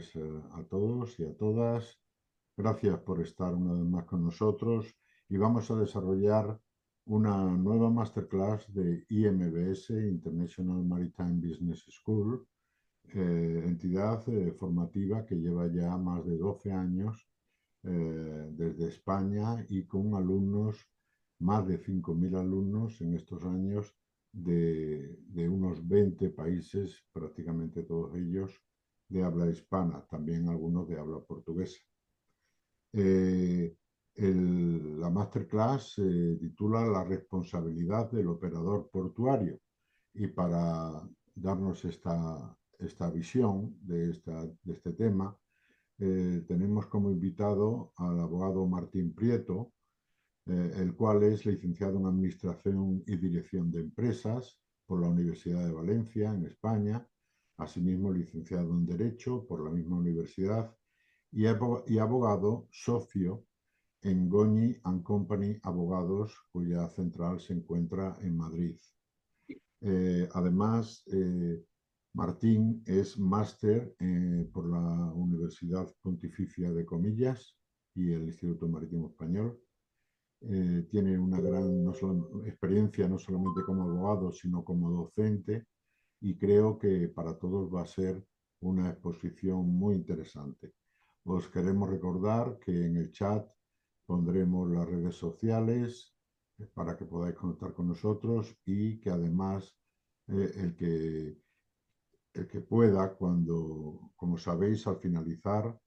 tardes a todos y a todas. Gracias por estar una vez más con nosotros y vamos a desarrollar una nueva masterclass de IMBS, International Maritime Business School, entidad formativa que lleva ya más de 12 años desde España y con alumnos, más de 5.000 alumnos en estos años de unos 20 países, prácticamente todos ellos de habla hispana, también algunos de habla portuguesa. La masterclass se titula La responsabilidad del operador portuario y para darnos esta visión de este tema, tenemos como invitado al abogado Martín Prieto, el cual es licenciado en Administración y Dirección de Empresas por la Universidad de Valencia, en España, asimismo licenciado en Derecho por la misma universidad y abogado socio en Goñi & Company Abogados, cuya central se encuentra en Madrid. Además, Martín es máster por la Universidad Pontificia de Comillas y el Instituto Marítimo Español. Tiene una gran experiencia no solamente como abogado, sino como docente, y creo que para todos va a ser una exposición muy interesante. Os queremos recordar que en el chat pondremos las redes sociales para que podáis conectar con nosotros y que además el que pueda, como sabéis, al finalizar,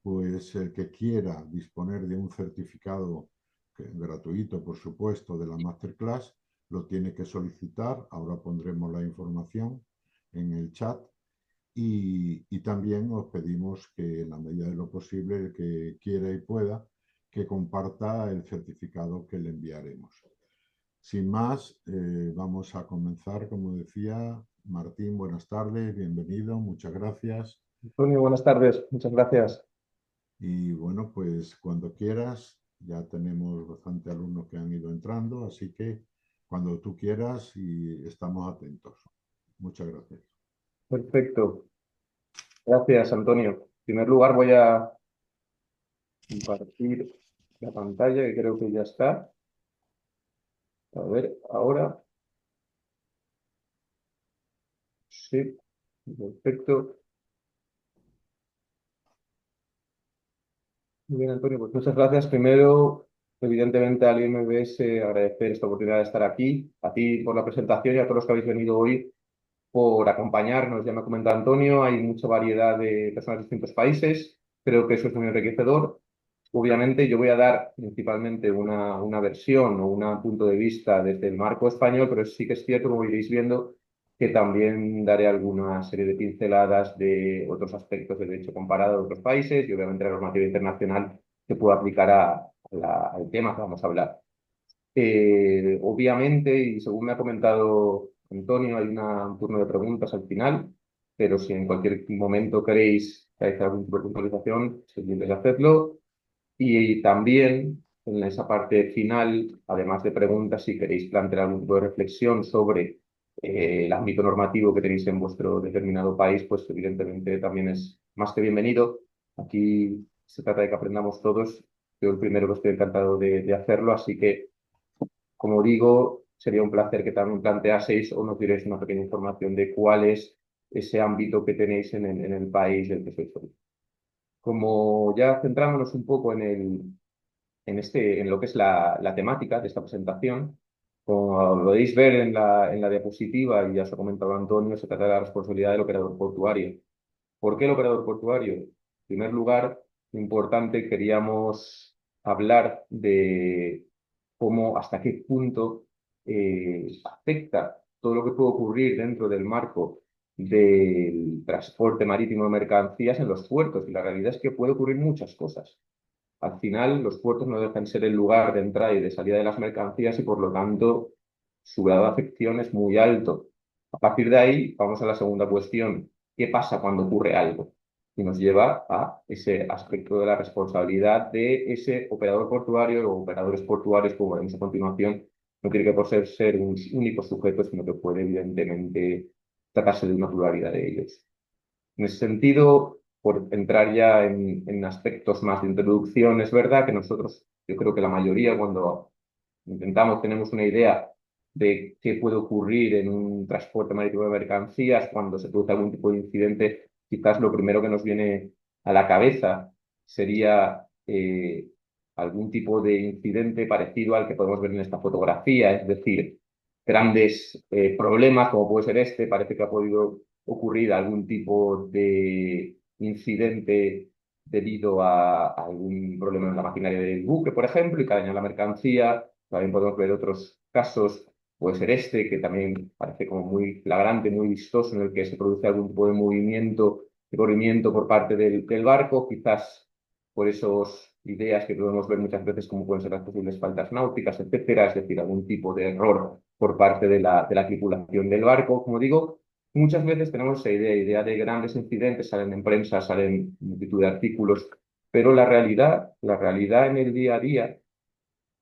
pues el que quiera disponer de un certificado gratuito, por supuesto, de la masterclass, lo tiene que solicitar. Ahora pondremos la información en el chat y también os pedimos que en la medida de lo posible, el que quiera y pueda, que comparta el certificado que le enviaremos. Sin más, vamos a comenzar, como decía. Martín, buenas tardes, bienvenido, muchas gracias. Antonio, buenas tardes, muchas gracias. Y bueno, pues cuando quieras, ya tenemos bastante alumnos que han ido entrando, así que cuando tú quieras y estamos atentos. Muchas gracias. Perfecto. Gracias, Antonio. En primer lugar voy a compartir la pantalla, que creo que ya está. A ver, ahora. Sí, perfecto. Muy bien, Antonio, pues muchas gracias. Primero, evidentemente, al IMBS agradecer esta oportunidad de estar aquí, a ti por la presentación y a todos los que habéis venido hoy por acompañarnos. Ya me ha comentado Antonio, hay mucha variedad de personas de distintos países. Creo que eso es muy enriquecedor. Obviamente yo voy a dar principalmente una versión o un punto de vista desde el marco español, pero sí que es cierto, como iréis viendo, que también daré alguna serie de pinceladas de otros aspectos de derecho comparado de otros países y obviamente la normativa internacional que pueda aplicar al tema que vamos a hablar. Obviamente, y según me ha comentado Antonio, hay un turno de preguntas al final, pero si en cualquier momento queréis realizar algún tipo de puntualización, pendientes de hacerlo. Y también en esa parte final, además de preguntas, si queréis plantear algún tipo de reflexión sobre el ámbito normativo que tenéis en vuestro determinado país, pues evidentemente también es más que bienvenido. Aquí se trata de que aprendamos todos. Yo el primero que estoy encantado de hacerlo, así que, como digo, sería un placer que también planteaseis o nos dierais una pequeña información de cuál es ese ámbito que tenéis en el país del que sois hoy. Como ya centrándonos un poco en lo que es la temática de esta presentación, como lo podéis ver en la diapositiva, y ya os ha comentado Antonio, se trata de la responsabilidad del operador portuario. ¿Por qué el operador portuario? En primer lugar, importante, queríamos hablar de cómo, hasta qué punto afecta todo lo que puede ocurrir dentro del marco del transporte marítimo de mercancías en los puertos. Y la realidad es que puede ocurrir muchas cosas. Al final, los puertos no dejan de ser el lugar de entrada y de salida de las mercancías y, por lo tanto, su grado de afección es muy alto. A partir de ahí, vamos a la segunda cuestión. ¿Qué pasa cuando ocurre algo? Y nos lleva a ese aspecto de la responsabilidad de ese operador portuario o operadores portuarios, como veremos a continuación. No tiene que por ser un único sujeto, sino que puede, evidentemente, tratarse de una pluralidad de ellos. En ese sentido, por entrar ya en aspectos más de introducción, es verdad que nosotros, yo creo que la mayoría, cuando tenemos una idea de qué puede ocurrir en un transporte marítimo de mercancías cuando se produce algún tipo de incidente, quizás lo primero que nos viene a la cabeza sería algún tipo de incidente parecido al que podemos ver en esta fotografía, es decir, grandes problemas como puede ser este, parece que ha podido ocurrir algún tipo de incidente debido a algún problema en la maquinaria del buque, por ejemplo, y que daña la mercancía. También podemos ver otros casos, puede ser este, que también parece como muy flagrante, muy vistoso, en el que se produce algún tipo de corrimiento por parte del barco, quizás por esas ideas que podemos ver muchas veces como pueden ser las posibles faltas náuticas, etcétera, es decir, algún tipo de error por parte de la tripulación del barco, como digo. Muchas veces tenemos esa idea de grandes incidentes, salen en prensa, salen multitud de artículos, pero la realidad en el día a día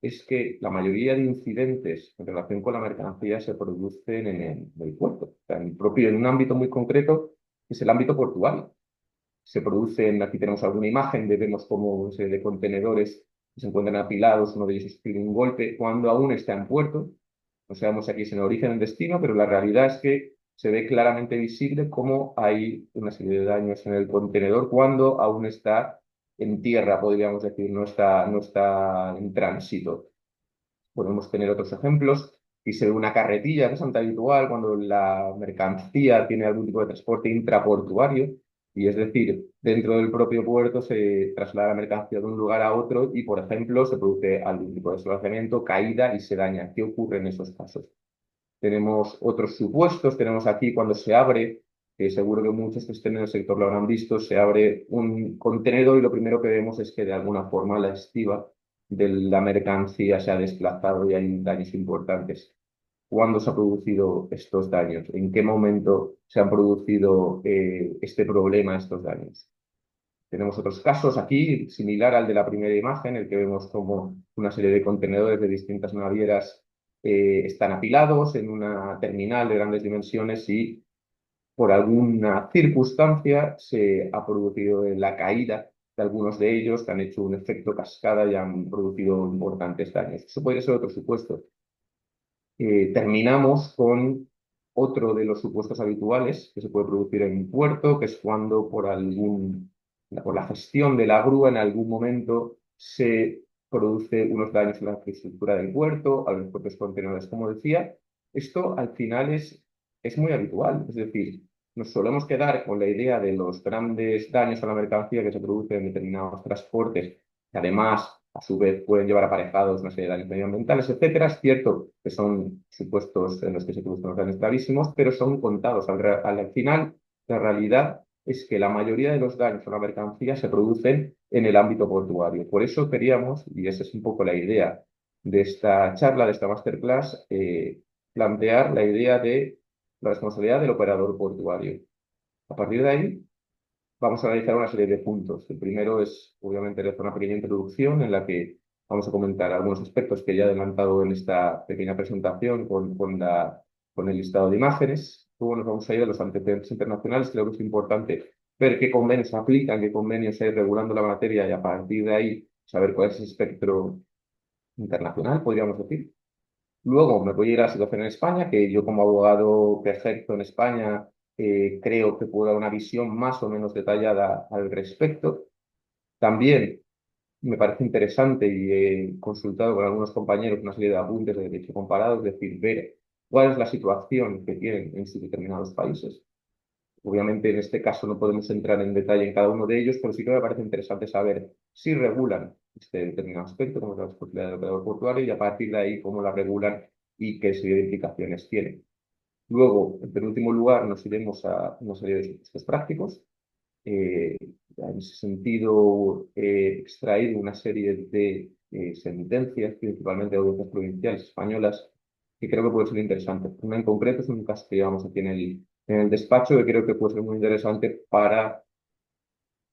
es que la mayoría de incidentes en relación con la mercancía se producen en el puerto, o sea, en un ámbito muy concreto, que es el ámbito portuario. Se producen, aquí tenemos alguna imagen, vemos como una serie de contenedores que se encuentran apilados, uno de ellos sufre un golpe cuando aún está en puerto. No sabemos aquí si en el origen o en destino, pero la realidad es que se ve claramente visible cómo hay una serie de daños en el contenedor cuando aún está en tierra, podríamos decir, no está en tránsito. Podemos tener otros ejemplos y se ve una carretilla, que es bastante habitual cuando la mercancía tiene algún tipo de transporte intraportuario, y es decir, dentro del propio puerto se traslada la mercancía de un lugar a otro y, por ejemplo, se produce algún tipo de desplazamiento, caída y se daña. ¿Qué ocurre en esos casos? Tenemos otros supuestos, tenemos aquí cuando se abre, que seguro que muchos que estén en el sector lo habrán visto, se abre un contenedor y lo primero que vemos es que de alguna forma la estiba de la mercancía se ha desplazado y hay daños importantes. ¿Cuándo se han producido estos daños? ¿En qué momento se han producido este problema, estos daños? Tenemos otros casos aquí, similar al de la primera imagen, en el que vemos como una serie de contenedores de distintas navieras están apilados en una terminal de grandes dimensiones y por alguna circunstancia se ha producido la caída de algunos de ellos que han hecho un efecto cascada y han producido importantes daños. Eso podría ser otro supuesto. Terminamos con otro de los supuestos habituales que se puede producir en un puerto, que es cuando por la gestión de la grúa en algún momento se produce unos daños en la infraestructura del puerto, a los propios contenedores, como decía. Esto al final es muy habitual, es decir, nos solemos quedar con la idea de los grandes daños a la mercancía que se producen en determinados transportes, que además a su vez pueden llevar aparejados una serie de daños medioambientales, etcétera. Es cierto que son supuestos en los que se producen los daños gravísimos, pero son contados. Al final, la realidad es que la mayoría de los daños a la mercancía se producen en el ámbito portuario. Por eso queríamos, y esa es un poco la idea de esta charla, de esta masterclass, plantear la idea de la responsabilidad del operador portuario. A partir de ahí, vamos a analizar una serie de puntos. El primero es, obviamente, hacer una pequeña introducción en la que vamos a comentar algunos aspectos que ya he adelantado en esta pequeña presentación con el listado de imágenes. Luego nos vamos a ir a los antecedentes internacionales. Creo que es importante ver qué convenios se aplican, qué convenios hay regulando la materia y a partir de ahí saber cuál es el espectro internacional, podríamos decir. Luego me voy a ir a la situación en España, que yo como abogado que ejerzo en España creo que puedo dar una visión más o menos detallada al respecto. También me parece interesante y he consultado con algunos compañeros una serie de apuntes de derecho comparado, es decir, ver cuál es la situación que tienen en sus determinados países. Obviamente, en este caso no podemos entrar en detalle en cada uno de ellos, pero sí que me parece interesante saber si regulan este determinado aspecto, como es la responsabilidad del operador portuario, y a partir de ahí cómo la regulan y qué serie de implicaciones tienen. Luego, en penúltimo lugar, nos iremos a una serie de supuestos prácticos. Eh, en ese sentido, he extraído una serie de sentencias, principalmente de audiencias provinciales españolas, que creo que puede ser interesante. Una en concreto es un caso que llevamos aquí en el despacho, que creo que puede ser muy interesante para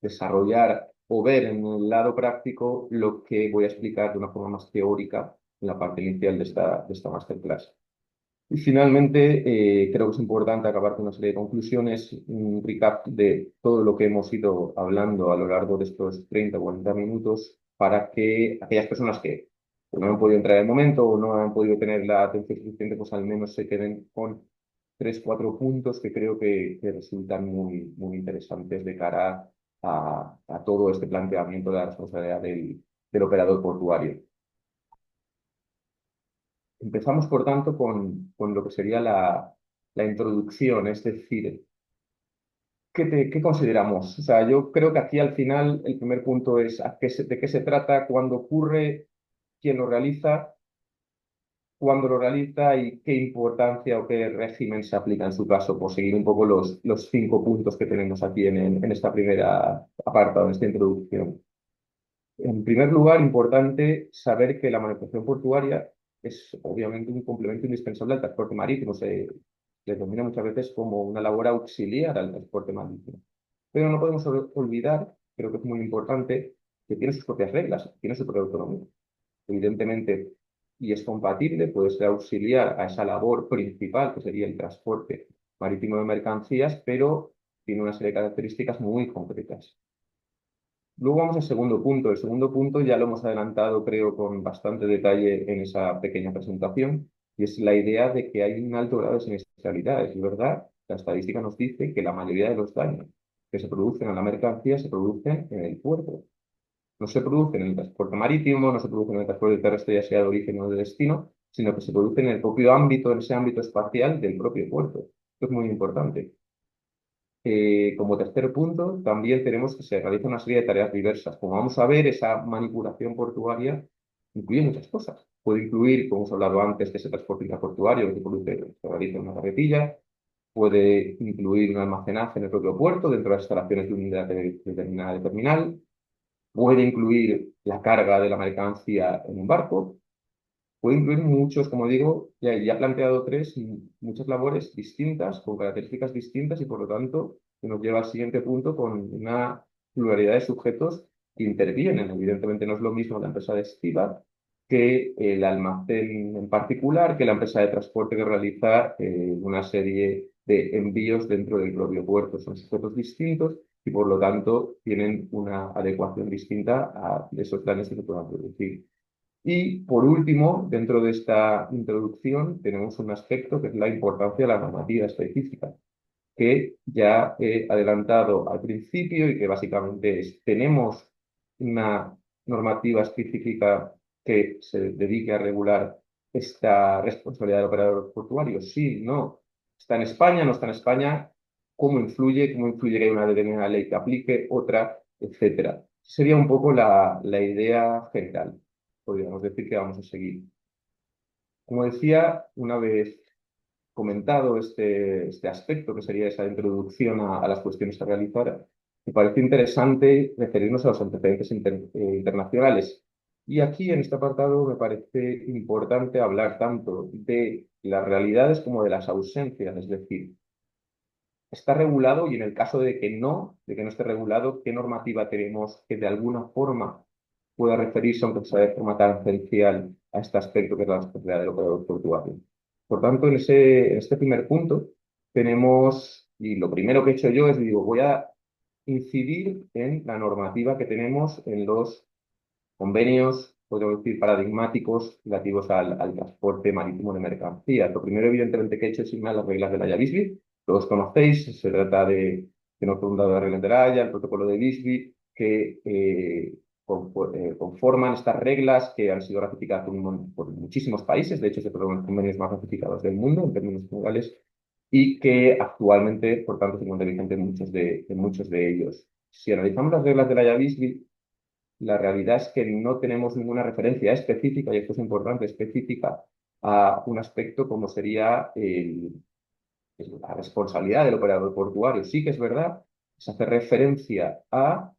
desarrollar o ver en el lado práctico lo que voy a explicar de una forma más teórica en la parte inicial de esta masterclass. Y finalmente, creo que es importante acabar con una serie de conclusiones, un recap de todo lo que hemos ido hablando a lo largo de estos 30 o 40 minutos para que aquellas personas que no han podido entrar en el momento o no han podido tener la atención suficiente, pues al menos se queden con 3 o 4 puntos que creo que resultan muy interesantes de cara a todo este planteamiento de la responsabilidad del operador portuario. Empezamos, por tanto, con lo que sería la introducción, es decir, ¿qué consideramos? O sea, yo creo que aquí al final el primer punto es de qué se trata, cuándo ocurre, quién lo realiza, cuándo lo realiza y qué importancia o qué régimen se aplica en su caso, por seguir un poco los 5 puntos que tenemos aquí en esta primera apartado, en esta introducción. En primer lugar, importante saber que la manutención portuaria es obviamente un complemento indispensable al transporte marítimo. Se denomina muchas veces como una labor auxiliar al transporte marítimo. Pero no podemos olvidar, creo que es muy importante, que tiene sus propias reglas, tiene su propia autonomía. Evidentemente, y es compatible, puede ser auxiliar a esa labor principal, que sería el transporte marítimo de mercancías, pero tiene una serie de características muy concretas. Luego vamos al segundo punto. El segundo punto ya lo hemos adelantado, creo, con bastante detalle en esa pequeña presentación, y es la idea de que hay un alto grado de siniestralidad. Es verdad, la estadística nos dice que la mayoría de los daños que se producen a la mercancía se producen en el puerto. No se producen en el transporte marítimo, no se producen en el transporte terrestre, ya sea de origen o de destino, sino que se producen en el propio ámbito, en ese ámbito espacial del propio puerto. Esto es muy importante. Como tercer punto, también tenemos que se realiza una serie de tareas diversas. Como vamos a ver, esa manipulación portuaria incluye muchas cosas. Puede incluir, como hemos hablado antes, que ese transporte intraportuario que se realiza en una carretilla. Puede incluir un almacenaje en el propio puerto, dentro de las instalaciones de unidad determinada de terminal. Puede incluir la carga de la mercancía en un barco. Puede incluir muchos, como digo, ya he planteado muchas labores distintas, con características distintas y por lo tanto nos lleva al siguiente punto con una pluralidad de sujetos que intervienen. Evidentemente no es lo mismo la empresa de estiva que el almacén en particular, que la empresa de transporte que realiza una serie de envíos dentro del propio puerto. Son sujetos distintos y por lo tanto tienen una adecuación distinta a esos daños que se puedan producir. Y por último, dentro de esta introducción, tenemos un aspecto que es la importancia de la normativa específica, que ya he adelantado al principio y que básicamente es, tenemos una normativa específica que se dedique a regular esta responsabilidad del operador portuario. Sí, no. ¿Está en España? ¿No está en España? ¿Cómo influye? ¿Cómo influye que hay una determinada ley que aplique, otra, etcétera? Sería un poco la idea general. Podríamos decir que vamos a seguir. Como decía, una vez comentado este aspecto, que sería esa introducción a las cuestiones a realizar, me parece interesante referirnos a los antecedentes internacionales. Y aquí, en este apartado, me parece importante hablar tanto de las realidades como de las ausencias, es decir, está regulado y en el caso de que no esté regulado, ¿qué normativa tenemos que de alguna forma pueda referirse, aunque sea de forma tangencial, a este aspecto que es la responsabilidad del operador portuario? Por tanto, en este primer punto tenemos, y lo primero que he hecho yo es, digo, voy a incidir en la normativa que tenemos en los convenios, podemos decir, paradigmáticos relativos al transporte marítimo de mercancías. Lo primero, evidentemente, que he hecho es irme a las reglas de la Haya Visby. Todos conocéis, se trata de nuestro fundador de las reglas de la Haya, el protocolo de Visby, que conforman estas reglas que han sido ratificadas por muchísimos países. De hecho, es uno de los convenios más ratificados del mundo en términos generales y que actualmente, por tanto, se encuentra vigente en muchos de ellos. Si analizamos las reglas de la Haya Visby, la realidad es que no tenemos ninguna referencia específica, y esto es importante, específica a un aspecto como sería la responsabilidad del operador portuario. Sí que es verdad, se hace referencia a,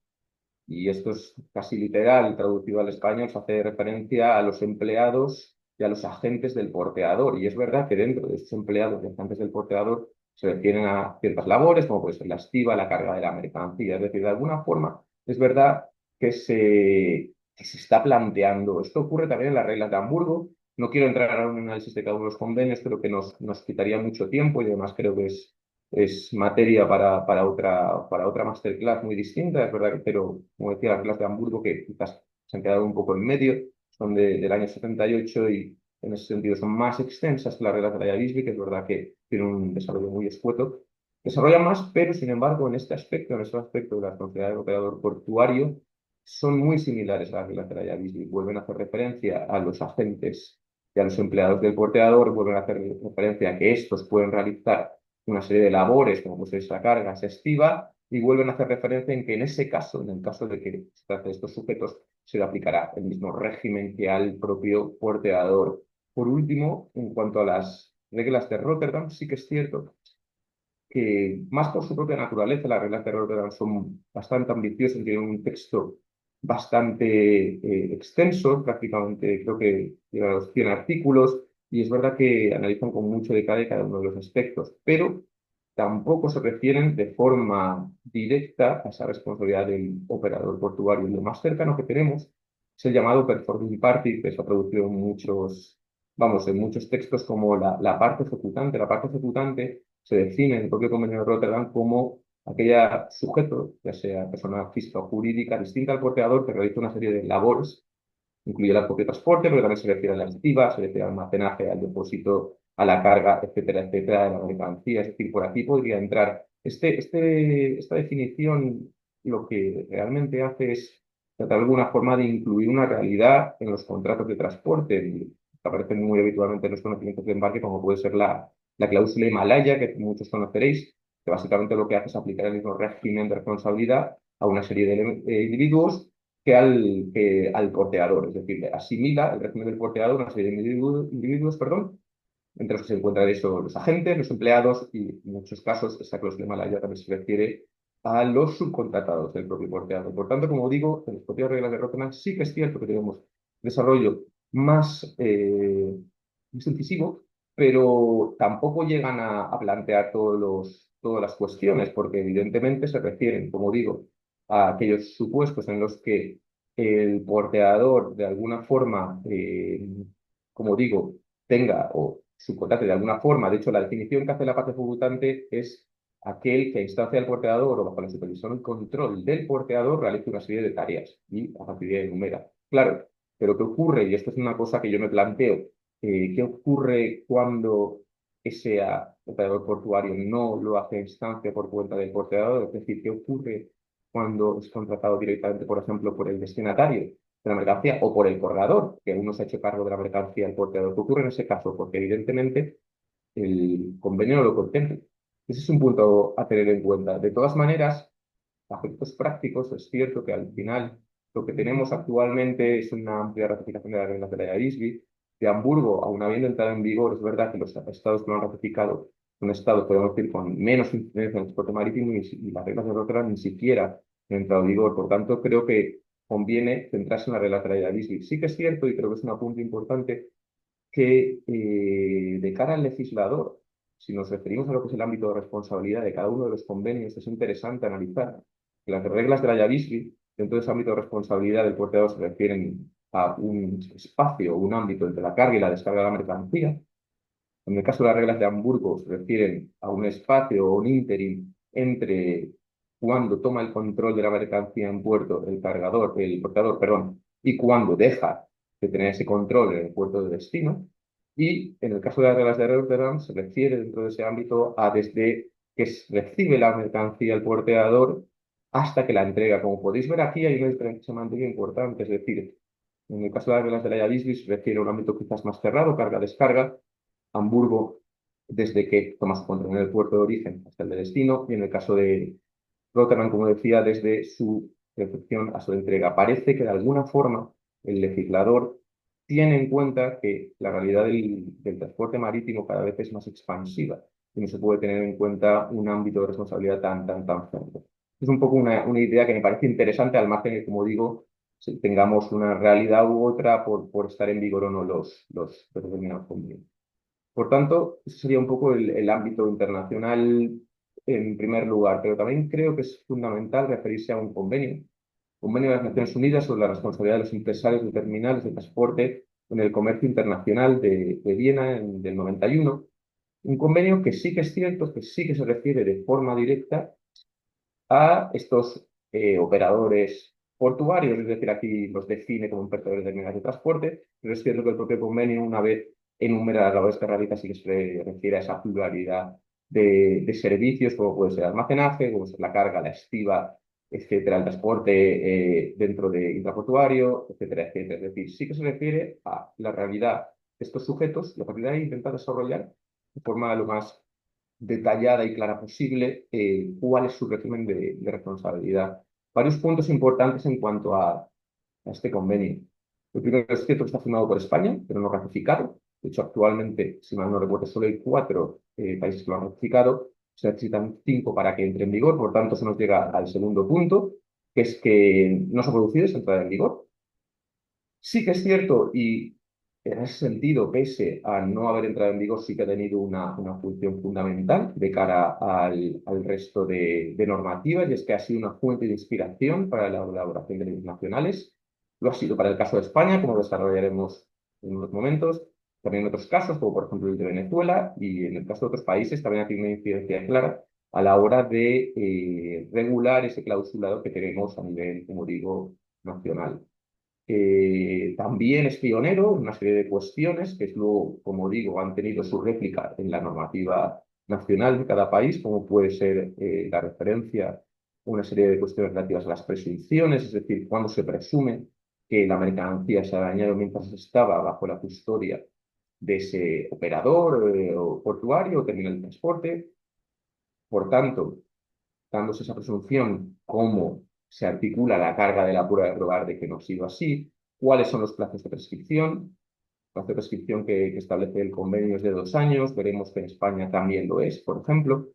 y esto es casi literal traducido al español, se hace referencia a los empleados y a los agentes del porteador. Y es verdad que dentro de esos empleados y agentes del porteador se refieren a ciertas labores, como puede ser la estiba, la carga de la mercancía. Es decir, de alguna forma, es verdad que se está planteando. Esto ocurre también en las reglas de Hamburgo No quiero entrar a un análisis de cada uno de los convenios, creo que nos quitaría mucho tiempo y además creo que es materia para otra masterclass muy distinta, es verdad que, pero como decía, las reglas de Hamburgo que quizás se han quedado un poco en medio, son del año 78 y en ese sentido son más extensas que las reglas de la Bisbee, que es verdad que tienen un desarrollo muy escueto. Desarrollan más, pero sin embargo, en este aspecto de la responsabilidad del operador portuario, son muy similares a las reglas de la Bisbee. Vuelven a hacer referencia a los agentes y a los empleados del porteador, vuelven a hacer referencia a que estos pueden realizar una serie de labores, como pues esa carga exhaustiva, y vuelven a hacer referencia en que en ese caso, en el caso de que se trate de estos sujetos, se le aplicará el mismo régimen que al propio porteador. Por último, en cuanto a las reglas de Rotterdam, sí que es cierto que más por su propia naturaleza, las reglas de Rotterdam son bastante ambiciosas, tienen un texto bastante extenso, prácticamente creo que llega a los 100 artículos, y es verdad que analizan con mucho detalle cada uno de los aspectos, pero tampoco se refieren de forma directa a esa responsabilidad del operador portuario. Lo más cercano que tenemos es el llamado performing party, que se ha producido en muchos, vamos, en muchos textos como la parte ejecutante. La parte ejecutante se define en el propio convenio de Rotterdam como aquella sujeto, ya sea persona física o jurídica, distinta al porteador, que realiza una serie de labores, incluye el propio transporte, pero también se refiere a la activa, se refiere al almacenaje, al depósito, a la carga, etcétera, de la mercancía. Es decir, por aquí podría entrar. Esta definición lo que realmente hace es tratar de alguna forma de incluir una realidad en los contratos de transporte, que aparecen muy habitualmente en los conocimientos de embarque, como puede ser la cláusula Himalaya, que muchos conoceréis, que básicamente lo que hace es aplicar el mismo régimen de responsabilidad a una serie de individuos que al porteador, es decir, asimila el régimen del porteador a una serie de individuos, perdón, entre los que se encuentran eso, los agentes, los empleados y en muchos casos esta cláusula Himalaya también se refiere a los subcontratados del propio porteador. Por tanto, como digo, en las propias reglas de Rotterdam sí que es cierto que tenemos desarrollo más incisivo, pero tampoco llegan a plantear todas las cuestiones, porque evidentemente se refieren, como digo, a aquellos supuestos en los que el porteador de alguna forma, como digo, tenga o subcontrate de alguna forma. De hecho, la definición que hace la parte ejecutante es aquel que a instancia del porteador o bajo la supervisión y control del porteador realiza una serie de tareas y a partir de ahí enumera. Claro, pero ¿qué ocurre? Y esto es una cosa que yo me planteo. ¿Qué ocurre cuando ese operador portuario no lo hace a instancia por cuenta del porteador? Es decir, ¿qué ocurre cuando es contratado directamente, por ejemplo, por el destinatario de la mercancía o por el corredor, que uno se ha hecho cargo de la mercancía al porteador? ¿Qué ocurre en ese caso? Porque evidentemente el convenio no lo contempla. Ese es un punto a tener en cuenta. De todas maneras, a efectos prácticos, es cierto que al final lo que tenemos actualmente es una amplia ratificación de las reglas de la ISBI. De Hamburgo, aún habiendo entrado en vigor, es verdad que los estados que lo han ratificado son estados, podemos decir, con menos incidencia en el transporte marítimo y las reglas de Rotterdam ni siquiera han entrado en vigor. Por tanto, creo que conviene centrarse en las reglas de la ISBI. Sí que es cierto, y creo que es un apunte importante, que de cara al legislador, si nos referimos a lo que es el ámbito de responsabilidad de cada uno de los convenios, es interesante analizar que las reglas de la IABISBI, dentro de ese ámbito de responsabilidad del porteador, se refieren a un espacio, un ámbito entre la carga y la descarga de la mercancía. En el caso de las reglas de Hamburgo, se refieren a un espacio o un ínterin entre cuando toma el control de la mercancía en puerto el portador, perdón, y cuando deja de tener ese control en el puerto de destino. Y en el caso de las reglas de Rotterdam, se refiere dentro de ese ámbito a desde que recibe la mercancía el porteador hasta que la entrega. Como podéis ver aquí, hay una diferencia semántica importante, es decir, en el caso de las reglas de la IABISBI se refiere a un ámbito quizás más cerrado, carga-descarga. Hamburgo, desde que toma su control en el puerto de origen hasta el de destino, y en el caso de Rotterdam, como decía, desde su recepción a su entrega. Parece que de alguna forma el legislador tiene en cuenta que la realidad del transporte marítimo cada vez es más expansiva y no se puede tener en cuenta un ámbito de responsabilidad tan fuerte. Es un poco una idea que me parece interesante, al margen de, como digo, si tengamos una realidad u otra por estar en vigor o no los determinados convenios. Por tanto, ese sería un poco el ámbito internacional en primer lugar, pero también creo que es fundamental referirse a un convenio de las Naciones Unidas sobre la responsabilidad de los empresarios de terminales de transporte, en el Comercio Internacional de Viena del 91, un convenio que sí que es cierto, que sí que se refiere de forma directa a estos operadores portuarios, es decir, aquí los define como operadores de medios de transporte, pero es cierto que el propio convenio, una vez enumera las labores que realiza, sí que se refiere a esa pluralidad de servicios, como puede ser almacenaje, como ser la carga, la estiba, etcétera, el transporte dentro de intraportuario, etcétera, etcétera. Es decir, sí que se refiere a la realidad de estos sujetos y a partir de ahí intenta desarrollar de forma lo más detallada y clara posible cuál es su régimen de responsabilidad. Varios puntos importantes en cuanto a este convenio. El primero es cierto que está firmado por España, pero no ratificado. De hecho, actualmente, si mal no recuerdo, solo hay 4 países que lo han ratificado. Se necesitan 5 para que entre en vigor. Por tanto, se nos llega al segundo punto, que es que no se ha producido esa entrada en vigor. Sí que es cierto, y en ese sentido, pese a no haber entrado en vigor, sí que ha tenido una función fundamental de cara al resto de normativas, y es que ha sido una fuente de inspiración para la elaboración de leyes nacionales. Lo ha sido para el caso de España, como desarrollaremos en unos momentos, también en otros casos, como por ejemplo el de Venezuela, y en el caso de otros países también ha tenido una incidencia clara a la hora de regular ese clausulado que tenemos a nivel, como digo, nacional. También es pionero en una serie de cuestiones que luego, como digo, han tenido su réplica en la normativa nacional de cada país, como puede ser la referencia a una serie de cuestiones relativas a las presunciones, es decir, cuando se presume que la mercancía se ha dañado mientras estaba bajo la custodia de ese operador o portuario o terminal de transporte. Por tanto, dándose esa presunción, cómo se articula la carga de la prueba de probar de que no ha sido así, cuáles son los plazos de prescripción. El plazo de prescripción que establece el convenio es de 2 años, veremos que en España también lo es, por ejemplo.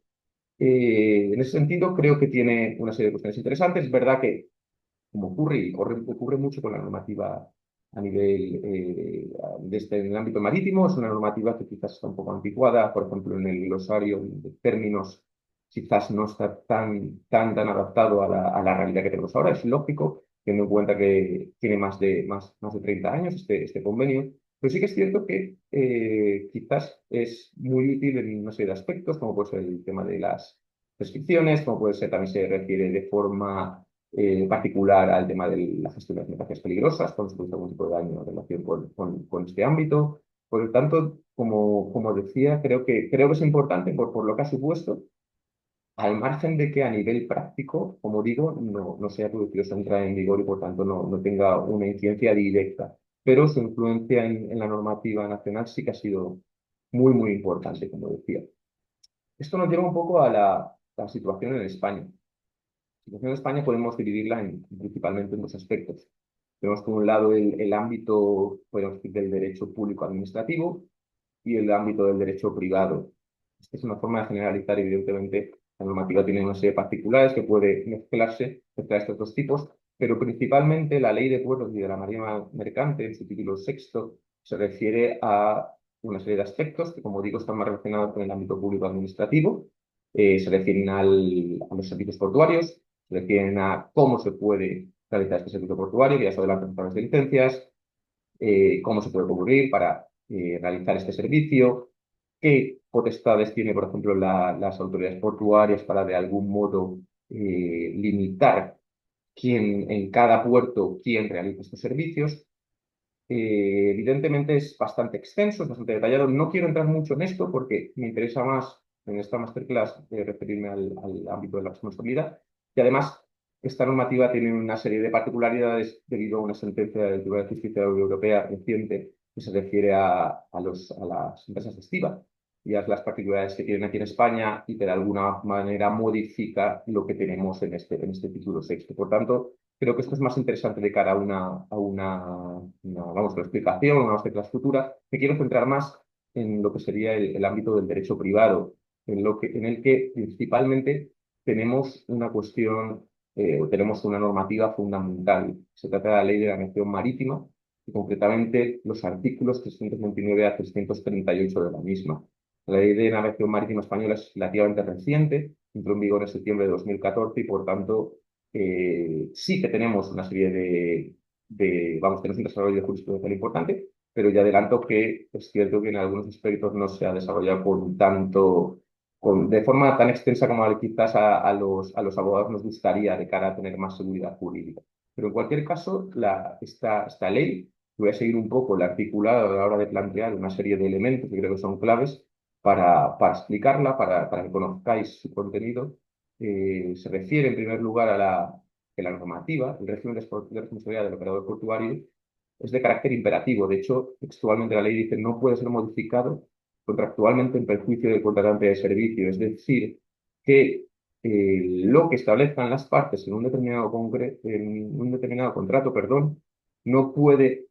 En ese sentido, creo que tiene una serie de cuestiones interesantes. Es verdad que, como ocurre mucho con la normativa a nivel en el ámbito marítimo, es una normativa que quizás está un poco anticuada, por ejemplo, en el glosario de términos quizás no está tan adaptado a la realidad que tenemos ahora, es lógico, teniendo en cuenta que tiene más de 30 años este convenio, pero sí que es cierto que quizás es muy útil en una serie de aspectos, como puede ser el tema de las prescripciones, como puede ser también se refiere de forma particular al tema de la gestión de las mercancías peligrosas, cuando se produce algún tipo de daño en relación con este ámbito. Por lo tanto, como decía, creo que es importante por lo que ha supuesto, al margen de que a nivel práctico, como digo, no sea producido su entrada en vigor y por tanto no tenga una incidencia directa. Pero su influencia en la normativa nacional sí que ha sido muy, muy importante, como decía. Esto nos lleva un poco a la situación en España. La situación en España podemos dividirla principalmente en 2 aspectos. Tenemos por un lado el ámbito, podemos decir, del derecho público administrativo y el ámbito del derecho privado. Esta es una forma de generalizar, evidentemente, la normativa tiene una serie de particulares que puede mezclar estos 2 tipos, pero principalmente la Ley de Puertos y de la Marina Mercante, en su título sexto, se refiere a una serie de aspectos que, como digo, están más relacionados con el ámbito público administrativo. Se refieren a los servicios portuarios, se refieren a cómo se puede realizar este servicio portuario, que ya se adelantan las de licencias, cómo se puede concurrir para realizar este servicio, qué potestades tiene, por ejemplo, las autoridades portuarias para de algún modo limitar en cada puerto quién realiza estos servicios. Evidentemente es bastante extenso, es bastante detallado. No quiero entrar mucho en esto porque me interesa más en esta masterclass referirme al ámbito de la responsabilidad. Y además, esta normativa tiene una serie de particularidades debido a una sentencia del Tribunal de Justicia de la Unión Europea reciente que se refiere a las empresas de estiba y a las particularidades que tienen aquí en España y que de alguna manera modifica lo que tenemos en este título sexto. Por tanto, creo que esto es más interesante de cara vamos, una explicación, una masterclass futura. Me quiero centrar más en lo que sería el ámbito del derecho privado, en el que principalmente tenemos una cuestión o tenemos una normativa fundamental. Se trata de la Ley de Navegación Marítima y concretamente los artículos 329 a 338 de la misma. La Ley de Navegación Marítima española es relativamente reciente, entró en vigor en septiembre de 2014 y por tanto sí que tenemos una serie vamos, tenemos un desarrollo jurisprudencial importante, pero ya adelanto que es cierto que en algunos aspectos no se ha desarrollado de forma tan extensa como quizás a los abogados nos gustaría de cara a tener más seguridad jurídica. Pero en cualquier caso, esta ley, voy a seguir un poco el articulado a la hora de plantear una serie de elementos que creo que son claves para explicarla, para que conozcáis su contenido. Se refiere en primer lugar que la normativa, el régimen de responsabilidad del operador portuario, es de carácter imperativo. De hecho, textualmente la ley dice no puede ser modificado contractualmente en perjuicio del contratante de servicio. Es decir, que lo que establezcan las partes en un determinado contrato, perdón, no puede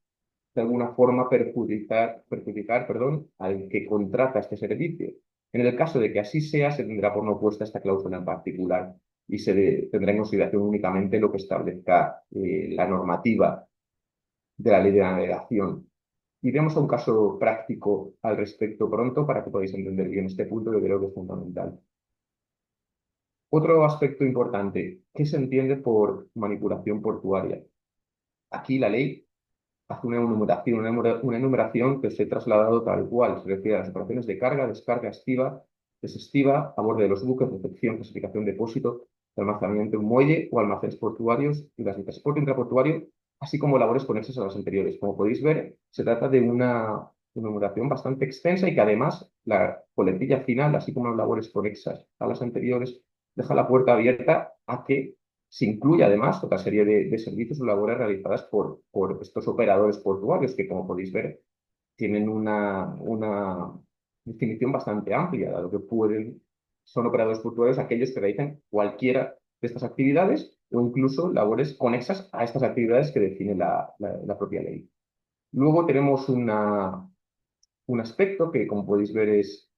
de alguna forma perjudicar, perdón, al que contrata este servicio. En el caso de que así sea, se tendrá por no puesta esta cláusula en particular y tendrá en consideración únicamente lo que establezca la normativa de la ley de navegación. Iremos a un caso práctico al respecto pronto para que podáis entender bien este punto que creo que es fundamental. Otro aspecto importante, ¿qué se entiende por manipulación portuaria? Aquí la ley hace una enumeración que os he trasladado tal cual. Se refiere a las operaciones de carga, descarga, estiva, desestiva, a bordo de los buques, recepción, clasificación, depósito, almacenamiento en muelle o almacenes portuarios y las de transporte intraportuario, así como labores conexas a las anteriores. Como podéis ver, se trata de una enumeración bastante extensa y que además la coletilla final, así como las labores conexas a las anteriores, deja la puerta abierta a que se incluye además otra serie de servicios o labores realizadas por estos operadores portuarios que, como podéis ver, tienen una definición bastante amplia, dado que son operadores portuarios aquellos que realizan cualquiera de estas actividades o incluso labores conexas a estas actividades que define la propia ley. Luego tenemos un aspecto que, como podéis ver, es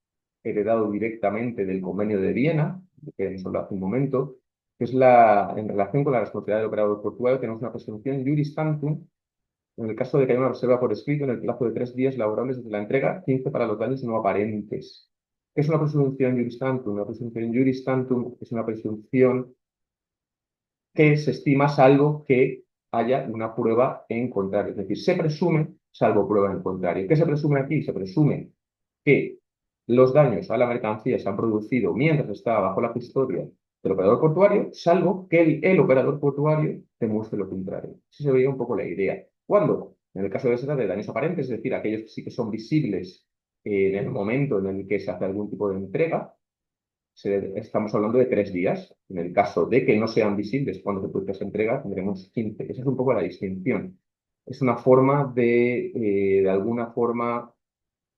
heredado directamente del Convenio de Viena, que hemos hablado hace un momento, que es en relación con la responsabilidad del operador portuario, tenemos una presunción juris tantum en el caso de que haya una reserva por escrito en el plazo de 3 días laborables desde la entrega, 15 para los daños no aparentes. ¿Qué es una presunción juris tantum? Una presunción juris tantum es una presunción que se estima salvo que haya una prueba en contrario. Es decir, se presume salvo prueba en contrario. ¿Qué se presume aquí? Se presume que los daños a la mercancía se han producido mientras estaba bajo la custodia del operador portuario, salvo que el operador portuario demuestre lo contrario. Así se veía un poco la idea. ¿Cuándo? En el caso de de daños aparentes, es decir, aquellos que sí que son visibles en el momento en el que se hace algún tipo de entrega, estamos hablando de 3 días. En el caso de que no sean visibles cuando se produce esa entrega, tendremos 15. Esa es un poco la distinción. Es una forma de alguna forma,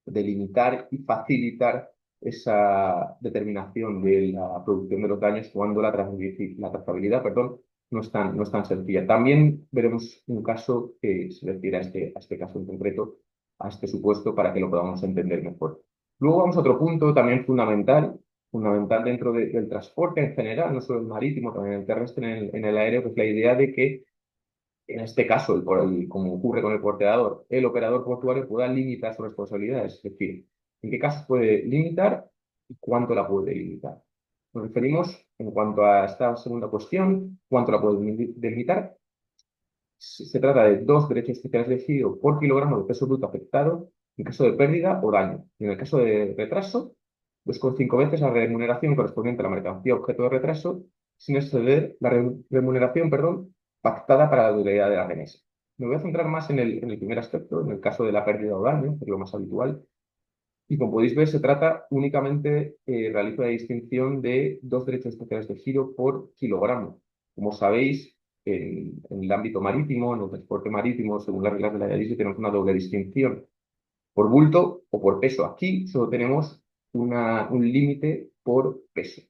delimitar y facilitar esa determinación de la producción de los daños cuando la trazabilidad, perdón, no es tan sencilla. También veremos un caso que se refiere a este caso en concreto, a este supuesto, para que lo podamos entender mejor. Luego vamos a otro punto también fundamental dentro del transporte en general, no solo el marítimo, también el terrestre, en el aéreo, que es la idea de que en este caso, como ocurre con el porteador, el operador portuario pueda limitar sus responsabilidades. Es decir, en qué casos puede limitar y cuánto la puede limitar. Nos referimos, en cuanto a esta segunda cuestión, cuánto la puede delimitar. Se trata de 2 derechos especiales de giro por kilogramo de peso bruto afectado en caso de pérdida o daño. Y en el caso de retraso, 2,5 veces la remuneración correspondiente a la mercancía objeto de retraso, sin exceder la remuneración, perdón, pactada para la durabilidad de la remesa. Me voy a centrar más en el primer aspecto, en el caso de la pérdida o daño, que es lo más habitual. Y como podéis ver, se trata únicamente, realiza la distinción de 2 derechos especiales de giro por kilogramo. Como sabéis, en el ámbito marítimo, en el transporte marítimo, según las reglas de la IADIS, tenemos una doble distinción por bulto o por peso. Aquí solo tenemos un límite por peso,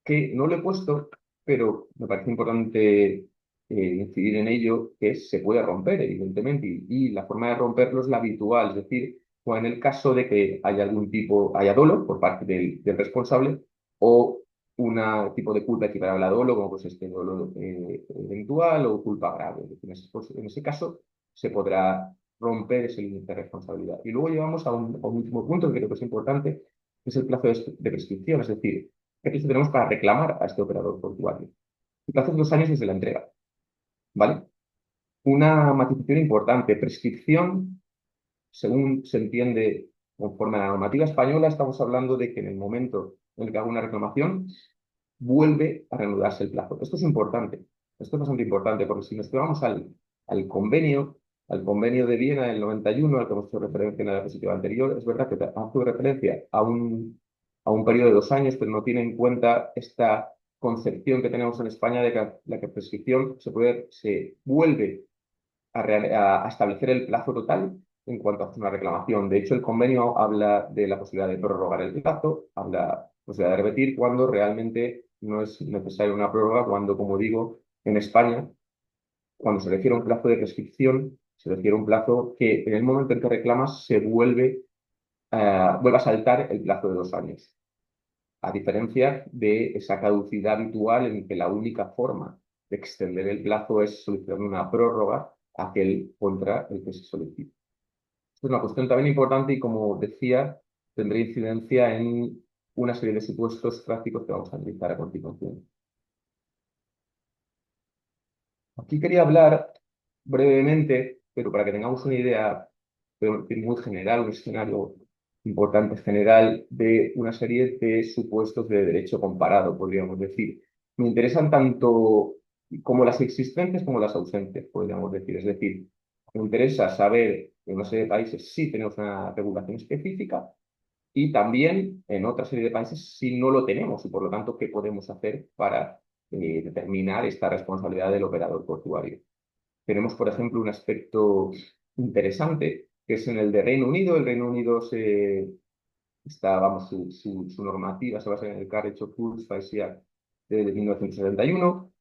que no lo he puesto, pero me parece importante incidir en ello, que se puede romper, evidentemente, y la forma de romperlo es la habitual, es decir, o en el caso de que haya dolo por parte del responsable o un tipo de culpa equiparable a dolo, como pues este dolo eventual o culpa grave. En ese caso se podrá romper ese límite de responsabilidad. Y luego llegamos a un último punto que creo que es importante, que es el plazo de prescripción, es decir, ¿qué plazo tenemos para reclamar a este operador portuario? El plazo es 2 años desde la entrega, ¿vale? Una matización importante, prescripción según se entiende conforme a la normativa española, estamos hablando de que en el momento en el que hago una reclamación, vuelve a reanudarse el plazo. Esto es importante, esto es bastante importante, porque si nos llevamos al convenio de Viena del 91, al que hemos hecho referencia en la diapositiva anterior, es verdad que hace referencia a un periodo de 2 años, pero no tiene en cuenta esta concepción que tenemos en España de que la que prescripción se vuelve a establecer el plazo total en cuanto a hacer una reclamación. De hecho, el convenio habla de la posibilidad de prorrogar el plazo, habla de la posibilidad de repetir cuando realmente no es necesaria una prórroga, cuando, como digo, en España, cuando se refiere a un plazo de prescripción, se refiere a un plazo que en el momento en que reclamas vuelve a saltar el plazo de 2 años, a diferencia de esa caducidad habitual en que la única forma de extender el plazo es solicitando una prórroga aquel contra el que se solicita. Esto es una cuestión también importante y, como decía, tendrá incidencia en una serie de supuestos prácticos que vamos a analizar a continuación. Aquí quería hablar brevemente, pero para que tengamos una idea muy general, un escenario importante general de una serie de supuestos de derecho comparado, podríamos decir. Me interesan tanto como las existentes como las ausentes, podríamos decir. Es decir, me interesa saber en una serie de países si tenemos una regulación específica y también en otra serie de países si no lo tenemos y por lo tanto qué podemos hacer para determinar esta responsabilidad del operador portuario. Tenemos, por ejemplo, un aspecto interesante, que es en el de Reino Unido. El Reino Unido vamos, su normativa se basa en el Carriage of Goods Act de 1971,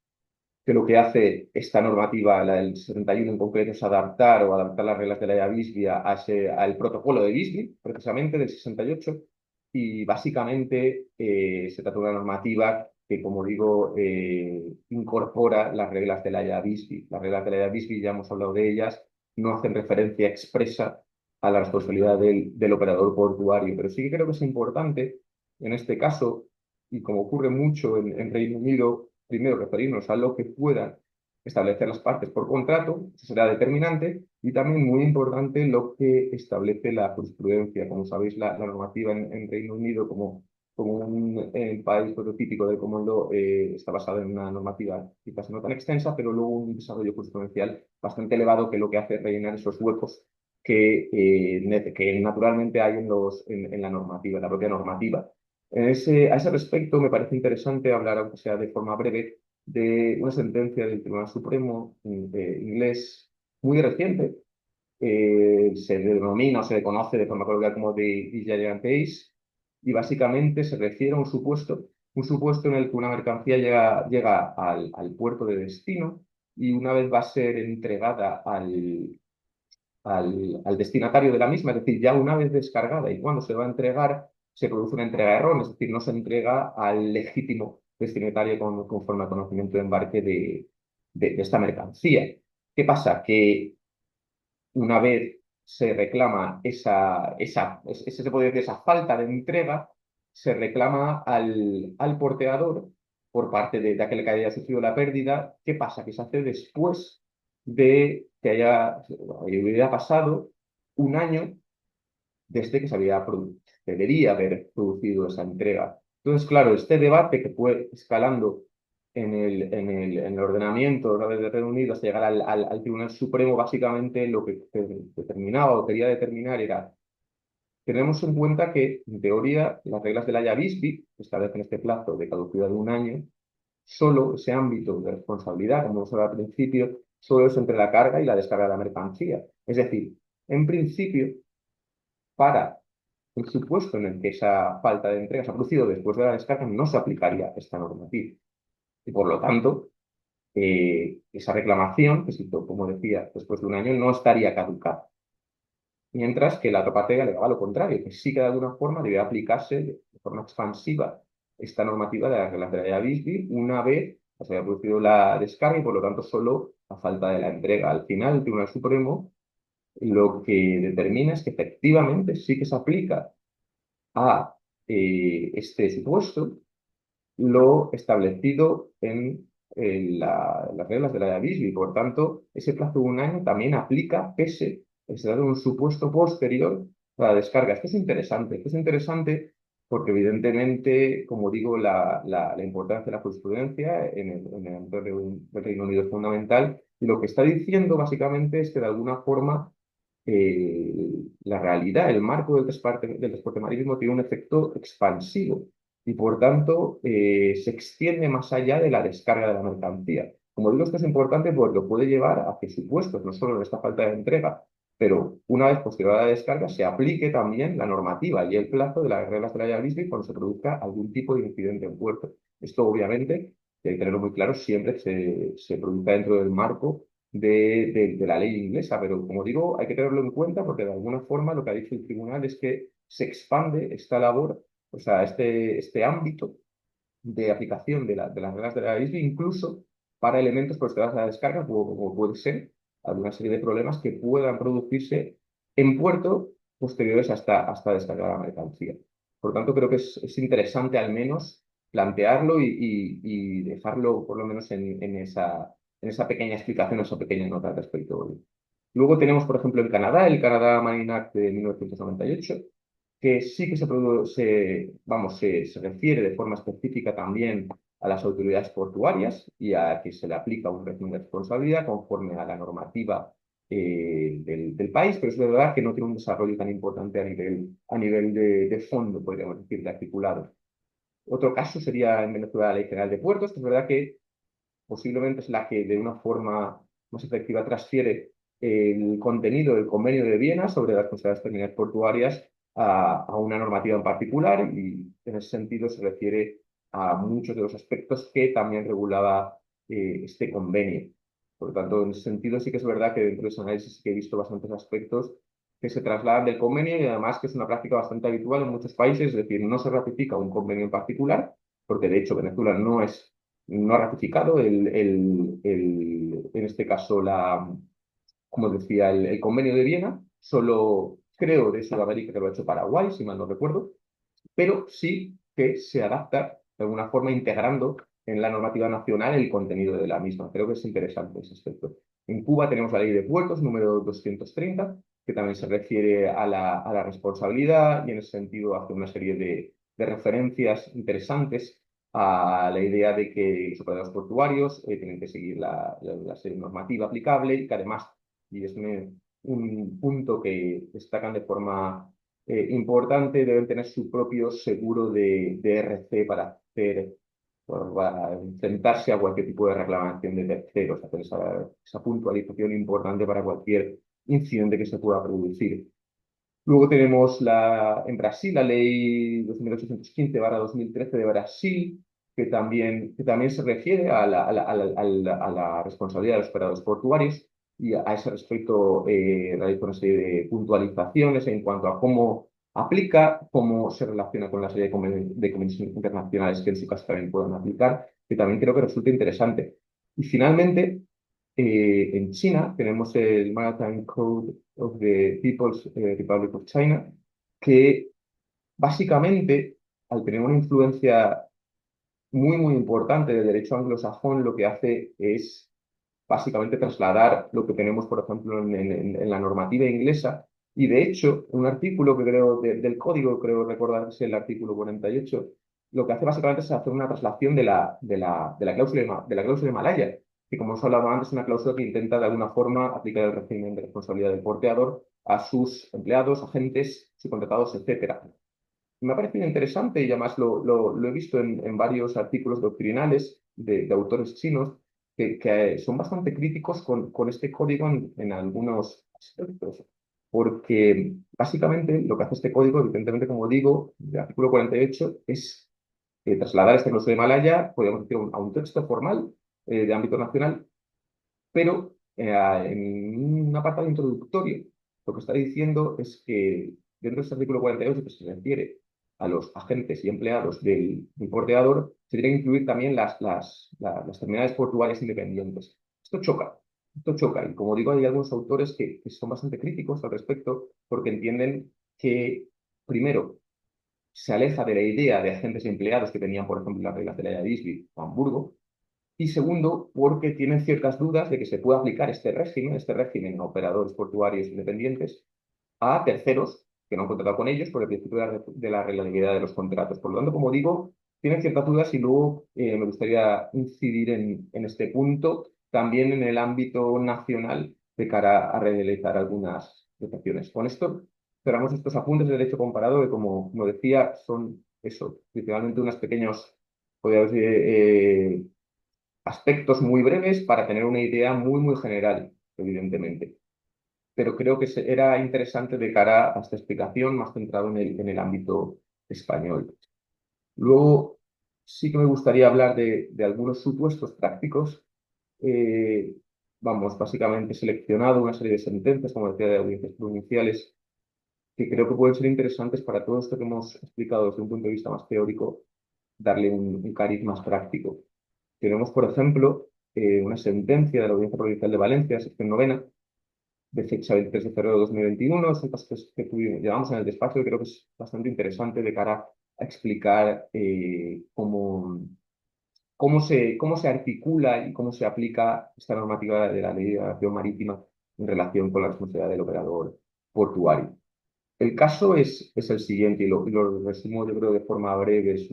que lo que hace esta normativa, la del 71 en concreto, es adaptar las reglas de la ley Bisbee al protocolo de Bisbee, precisamente del 68, y básicamente se trata de una normativa que, como digo, incorpora las reglas de la ley Bisbee. Las reglas de la ley Bisbee, ya hemos hablado de ellas, no hacen referencia expresa a la responsabilidad del operador portuario, pero sí que creo que es importante en este caso, y como ocurre mucho en Reino Unido, primero referirnos a lo que puedan establecer las partes por contrato, eso será determinante, y también muy importante lo que establece la jurisprudencia. Como sabéis, la normativa en Reino Unido, como un país prototípico de cómo está basado en una normativa quizás no tan extensa, pero luego un desarrollo jurisprudencial bastante elevado que lo que hace es rellenar esos huecos que naturalmente hay en la normativa, en la propia normativa. A ese respecto, me parece interesante hablar, aunque sea de forma breve, de una sentencia del Tribunal Supremo inglés muy reciente. Se denomina o se conoce de forma coloquial como de Giant Case, y básicamente se refiere a un supuesto en el que una mercancía llega al puerto de destino y una vez va a ser entregada al destinatario de la misma, es decir, ya una vez descargada y cuando se va a entregar, se produce una entrega errónea, es decir, no se entrega al legítimo destinatario conforme al conocimiento de embarque de esta mercancía. ¿Qué pasa? Que una vez se reclama se puede decir, esa falta de entrega, se reclama al porteador por parte de aquel que haya sufrido la pérdida. ¿Qué pasa? Que se hace después de que hubiera pasado 1 año desde que debería haber producido esa entrega. Entonces, claro, este debate que fue escalando en el ordenamiento de Reino Unido hasta llegar al Tribunal Supremo, básicamente lo que determinaba o quería determinar era: tenemos en cuenta que, en teoría, las reglas de la Haya Bisbee establecen este plazo de caducidad de 1 año, solo ese ámbito de responsabilidad, como hemos hablado al principio, solo es entre la carga y la descarga de la mercancía. Es decir, en principio, para el supuesto en el que esa falta de entrega se ha producido después de la descarga, no se aplicaría esta normativa. Y por lo tanto, esa reclamación, que se hizo, como decía, después de 1 año, no estaría caducada. Mientras que la otra parte alegaba lo contrario, que sí que de alguna forma debe aplicarse de forma expansiva esta normativa de las reglas de la Bisbee una vez se haya producido la descarga y por lo tanto solo a falta de la entrega. Al final, el Tribunal Supremo lo que determina es que efectivamente sí que se aplica a este supuesto lo establecido en las reglas de la Bisbee. Por tanto, ese plazo de 1 año también aplica pese se da un supuesto posterior a la descarga. Esto es interesante porque evidentemente, como digo, la importancia de la jurisprudencia en el ámbito del Reino Unido es fundamental y lo que está diciendo básicamente es que de alguna forma eh, la realidad, el marco del transporte marítimo tiene un efecto expansivo y por tanto se extiende más allá de la descarga de la mercancía. Como digo, esto es importante porque lo puede llevar a que supuestos, no solo en esta falta de entrega, pero una vez posterior a la descarga se aplique también la normativa y el plazo de las reglas de la Lisbon cuando se produzca algún tipo de incidente en puerto. Esto obviamente, y hay que tenerlo muy claro, siempre se produzca dentro del marco de la ley inglesa, pero como digo, hay que tenerlo en cuenta porque de alguna forma lo que ha dicho el tribunal es que se expande esta labor, o sea, este ámbito de aplicación de las reglas de la ISBI, incluso para elementos posteriores a la descarga, como puede ser alguna serie de problemas que puedan producirse en puerto posteriores hasta descargar la mercancía. Por tanto, creo que es interesante al menos plantearlo y dejarlo por lo menos en esa pequeña explicación, esa pequeña nota al respecto. Luego tenemos, por ejemplo, en Canadá, el Canadá Marine Act de 1998, que sí que se refiere de forma específica también a las autoridades portuarias y a que se le aplica un régimen de responsabilidad conforme a la normativa del país, pero es verdad que no tiene un desarrollo tan importante a nivel de fondo, podríamos decir, de articulado. Otro caso sería en Venezuela la Ley General de Puertos, que es verdad que posiblemente es la que de una forma más efectiva transfiere el contenido del Convenio de Viena sobre las responsabilidades terminales portuarias a una normativa en particular y en ese sentido se refiere a muchos de los aspectos que también regulaba este convenio. Por lo tanto, en ese sentido sí que es verdad que dentro de ese análisis sí que he visto bastantes aspectos que se trasladan del convenio y además que es una práctica bastante habitual en muchos países, es decir, no se ratifica un convenio en particular, porque de hecho Venezuela no ha ratificado en este caso, como decía, el convenio de Viena, solo creo de Sudamérica que lo ha hecho Paraguay, si mal no recuerdo, pero sí que se adapta de alguna forma integrando en la normativa nacional el contenido de la misma. Creo que es interesante ese aspecto. En Cuba tenemos la ley de puertos número 230, que también se refiere a la responsabilidad y en ese sentido hace una serie de referencias interesantes a la idea de que los operadores portuarios tienen que seguir la serie normativa aplicable y que además, y es un punto que destacan de forma importante, deben tener su propio seguro de RC para enfrentarse a cualquier tipo de reclamación de terceros, hacer esa puntualización importante para cualquier incidente que se pueda producir. Luego tenemos en Brasil la ley 2815/2013 de Brasil, que también se refiere a la responsabilidad de los operadores portuarios y a ese respecto realiza una serie de puntualizaciones en cuanto a cómo aplica, cómo se relaciona con la serie de convenios internacionales que en su caso también puedan aplicar, que también creo que resulta interesante. Y finalmente, en China tenemos el Maritime Code of the People's Republic of China, que básicamente, al tener una influencia muy, muy importante del derecho anglosajón, lo que hace es básicamente trasladar lo que tenemos, por ejemplo, en la normativa inglesa. Y de hecho, un artículo que creo del código, creo recordar es el artículo 48, lo que hace básicamente es hacer una traslación de la cláusula de Malaya, que como os hablaba antes, es una cláusula que intenta de alguna forma aplicar el régimen de responsabilidad del porteador a sus empleados, agentes, subcontratados, etcétera. Me ha parecido interesante y además lo he visto en varios artículos doctrinales de autores chinos que son bastante críticos con este código en algunos aspectos. Porque básicamente lo que hace este código, evidentemente, como digo, el artículo 48, es trasladar este cláusula de Malaya, podríamos decir, a un texto formal de ámbito nacional, pero en un apartado introductorio, lo que está diciendo es que dentro de este artículo 48, que se refiere a los agentes y empleados del porteador, se tienen que incluir también las terminales portuarias independientes. Esto choca, y como digo, hay algunos autores que son bastante críticos al respecto porque entienden que, primero, se aleja de la idea de agentes y empleados que tenían, por ejemplo, las reglas de la Isby o Hamburgo, Y segundo, porque tienen ciertas dudas de que se pueda aplicar este régimen a operadores portuarios independientes, a terceros que no han contratado con ellos por el principio de la regularidad de los contratos. Por lo tanto, como digo, tienen ciertas dudas y luego me gustaría incidir en este punto también en el ámbito nacional de cara a realizar algunas reflexiones. Con esto cerramos estos apuntes de derecho comparado que, como decía, son eso, principalmente unos pequeños, podría decir, aspectos muy breves para tener una idea muy general, evidentemente. Pero creo que era interesante de cara a esta explicación más centrado en el ámbito español. Luego, sí que me gustaría hablar de algunos supuestos prácticos. Eh, Básicamente he seleccionado una serie de sentencias, como decía, de audiencias provinciales, que creo que pueden ser interesantes para todo esto que hemos explicado desde un punto de vista más teórico, darle un cariz más práctico. Tenemos, por ejemplo, una sentencia de la Audiencia Provincial de Valencia, sección novena, de fecha 23 de febrero de 2021. Es un caso que llevamos en el despacho y creo que es bastante interesante de cara a explicar cómo se articula y cómo se aplica esta normativa de la Ley de Navegación Marítima en relación con la responsabilidad del operador portuario. El caso es el siguiente, y lo resumo yo creo de forma breve. Es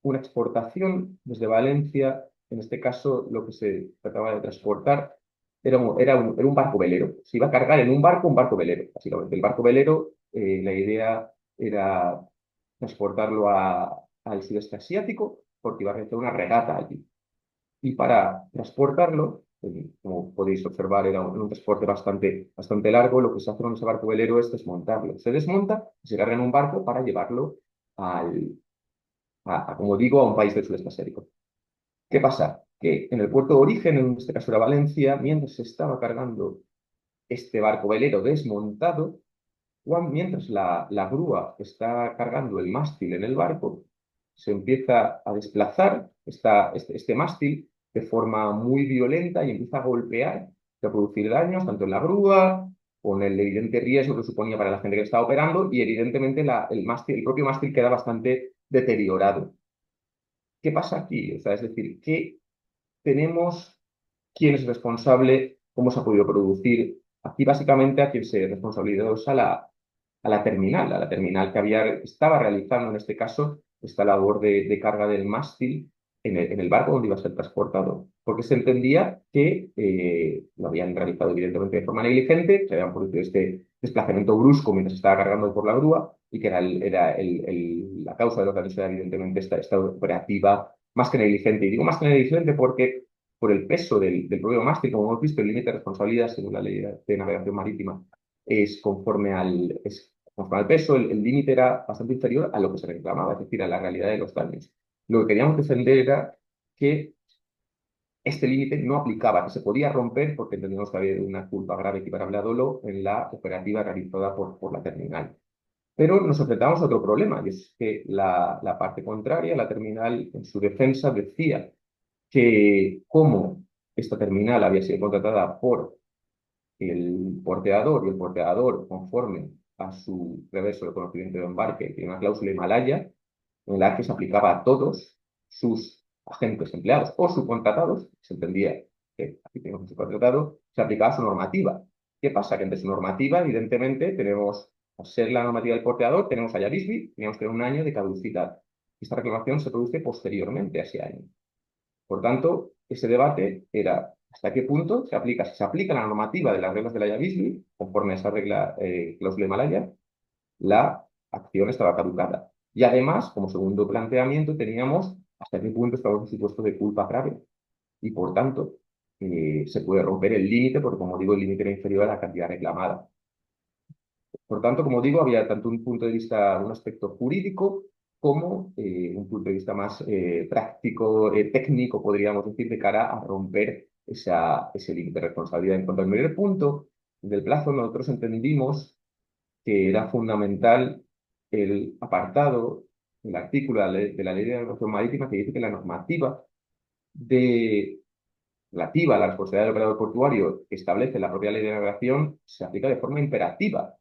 una exportación desde Valencia. En este caso, lo que se trataba de transportar era un barco velero. Se iba a cargar en un barco velero, básicamente. El barco velero, la idea era transportarlo al sudeste asiático porque iba a realizar una regata allí. Y para transportarlo, como podéis observar, era un transporte bastante largo. Lo que se hace con ese barco velero es desmontarlo. Se desmonta y se carga en un barco para llevarlo como digo, a un país del sudeste asiático. ¿Qué pasa? Que en el puerto de origen, en este caso era Valencia, mientras se estaba cargando este barco velero desmontado, mientras la grúa está cargando el mástil en el barco, se empieza a desplazar este mástil de forma muy violenta y empieza a golpear, a producir daños tanto en la grúa, con el evidente riesgo que suponía para la gente que estaba operando, y evidentemente el propio mástil queda bastante deteriorado. ¿Qué pasa aquí? O sea, es decir, ¿qué tenemos? ¿Quién es responsable? ¿Cómo se ha podido producir? Aquí básicamente a quien se responsabilizó es a la terminal que estaba realizando en este caso esta labor de carga del mástil en el barco donde iba a ser transportado, porque se entendía que lo habían realizado evidentemente de forma negligente, se habían producido este desplazamiento brusco mientras estaba cargando por la grúa y que la causa de los daños era evidentemente esta operativa más que negligente. Y digo más que negligente porque por el peso del propio mástil, como hemos visto, el límite de responsabilidad según la ley de navegación marítima es conforme al peso. El límite era bastante inferior a lo que se reclamaba, es decir, a la realidad de los daños. Lo que queríamos defender era que este límite no aplicaba, que se podía romper porque entendemos que había una culpa grave equiparable a dolo en la operativa realizada por la terminal. Pero nos enfrentamos a otro problema, y es que la parte contraria, la terminal, en su defensa decía que como esta terminal había sido contratada por el porteador, y el porteador, conforme a su reverso de conocimiento de embarque, tiene una cláusula Himalaya en la que se aplicaba a todos sus agentes empleados o subcontratados. Se entendía que aquí tenemos un subcontratado, se aplicaba su normativa. ¿Qué pasa? Que entre su normativa, evidentemente, tenemos, al ser la normativa del porteador, tenemos a Yavisbi, teníamos que tener un año de caducidad. Esta reclamación se produce posteriormente a ese año. Por tanto, ese debate era hasta qué punto si se aplica la normativa de las reglas de la IABISLI, conforme a esa regla cláusula Himalaya, la acción estaba caducada. Y además, como segundo planteamiento, teníamos hasta qué punto estaba en supuesto de culpa grave. Y por tanto, se puede romper el límite, porque como digo, el límite era inferior a la cantidad reclamada. Por tanto, como digo, había tanto un punto de vista, un aspecto jurídico, como un punto de vista más práctico, técnico, podríamos decir, de cara a romper ese límite de responsabilidad. En cuanto al primer punto del plazo, nosotros entendimos que era fundamental el apartado, el artículo de la Ley de Navegación Marítima que dice que la normativa relativa a la responsabilidad del operador portuario que establece la propia Ley de Navegación se aplica de forma imperativa,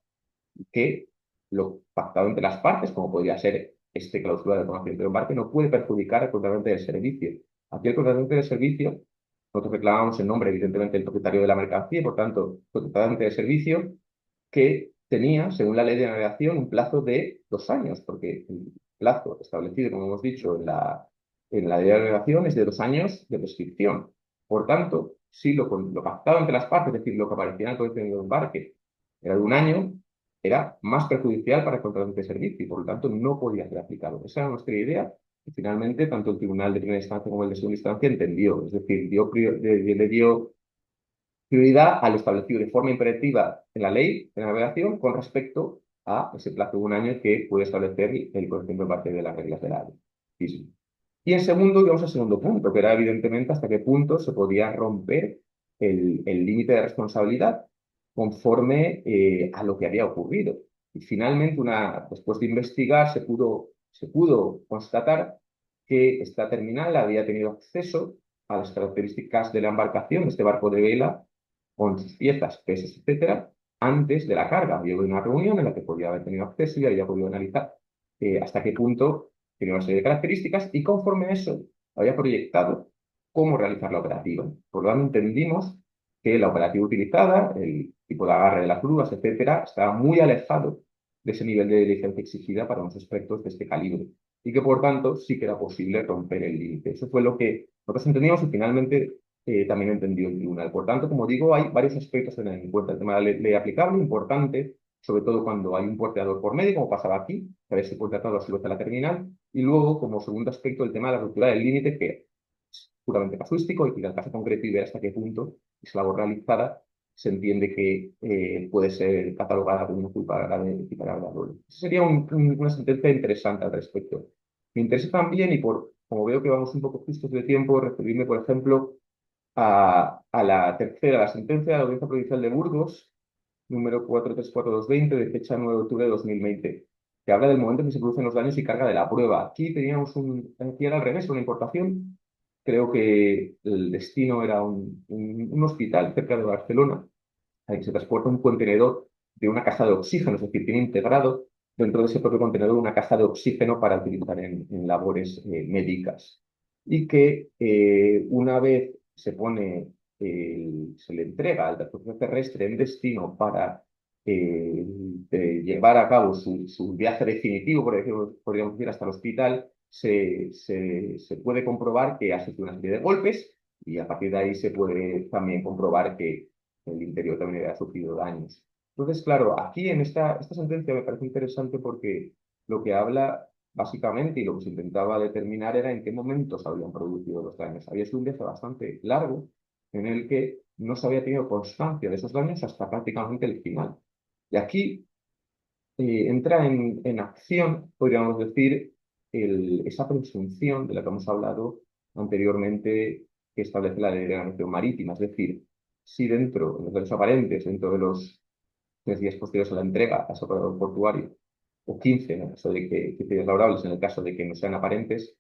que lo pactado entre las partes, como podría ser este cláusula de conocimiento de embarque, no puede perjudicar el funcionamiento del servicio. Aquí el contratante de servicio, nosotros reclamamos el nombre, evidentemente, del propietario de la mercancía, y por tanto, contratante de servicio que tenía, según la ley de navegación, un plazo de 2 años, porque el plazo establecido, como hemos dicho, en la ley de navegación es de 2 años de prescripción. Por tanto, si lo pactado entre las partes, es decir, lo que aparecía en el código de embarque era de 1 año, era más perjudicial para el contratante de servicio y por lo tanto no podía ser aplicado. Esa era nuestra idea y finalmente tanto el Tribunal de Primera Instancia como el de Segunda Instancia entendió, es decir, le dio prioridad a lo establecido de forma imperativa en la ley de navegación con respecto a ese plazo de 1 año que puede establecer el conocimiento en parte de las reglas de la ley. Y en segundo, digamos, el segundo punto, que era evidentemente hasta qué punto se podía romper el límite de responsabilidad conforme a lo que había ocurrido. Y finalmente, después de investigar, se pudo constatar que esta terminal había tenido acceso a las características de la embarcación, de este barco de vela, con sus piezas, pesos, etcétera, antes de la carga. Había habido una reunión en la que podía haber tenido acceso y había podido analizar hasta qué punto tenía una serie de características y conforme a eso había proyectado cómo realizar la operativa. Por lo tanto, entendimos que la operativa utilizada, el tipo de agarre de las grúas, etcétera, estaba muy alejado de ese nivel de diligencia exigida para unos aspectos de este calibre y que por tanto sí que era posible romper el límite. Eso fue lo que nosotros entendíamos y finalmente también entendió el tribunal. Por tanto, como digo, hay varios aspectos en cuenta el tema de la ley aplicable, importante, sobre todo cuando hay un porteador por medio, como pasaba aquí, que había sido porteado a su vez a la terminal, y luego, como segundo aspecto, el tema de la ruptura del límite, que es puramente casuístico, y que en el caso concreto y ver hasta qué punto esa labor realizada se entiende que puede ser catalogada como una culpa grave equiparable a doble. Esa sería una sentencia interesante al respecto. Me interesa también, y como veo que vamos un poco justos de tiempo, referirme, por ejemplo, a la tercera, la sentencia de la Audiencia Provincial de Burgos, número 434220, de fecha 9 de octubre de 2020, que habla del momento en que se producen los daños y carga de la prueba. Aquí aquí era al revés, una importación. Creo que el destino era un hospital cerca de Barcelona, al que se transporta un contenedor de una caja de oxígeno, es decir, tiene integrado dentro de ese propio contenedor una caja de oxígeno para utilizar en labores médicas. Y que una vez se le entrega al transporte terrestre en destino para llevar a cabo su viaje definitivo, podríamos decir, hasta el hospital, se puede comprobar que ha sufrido una serie de golpes y a partir de ahí se puede también comprobar que el interior también había sufrido daños. Entonces, claro, aquí en esta sentencia me parece interesante porque lo que habla básicamente y lo que se intentaba determinar era en qué momentos habían producido los daños. Había sido un viaje bastante largo en el que no se había tenido constancia de esos daños hasta prácticamente el final. Y aquí entra en acción, podríamos decir, esa presunción de la que hemos hablado anteriormente que establece la ley de navegación marítima. Es decir, si dentro de los daños aparentes, dentro de los 3 días posteriores a la entrega a ese operador portuario, o 15 en el caso de que 15 días laborables en el caso de que no sean aparentes,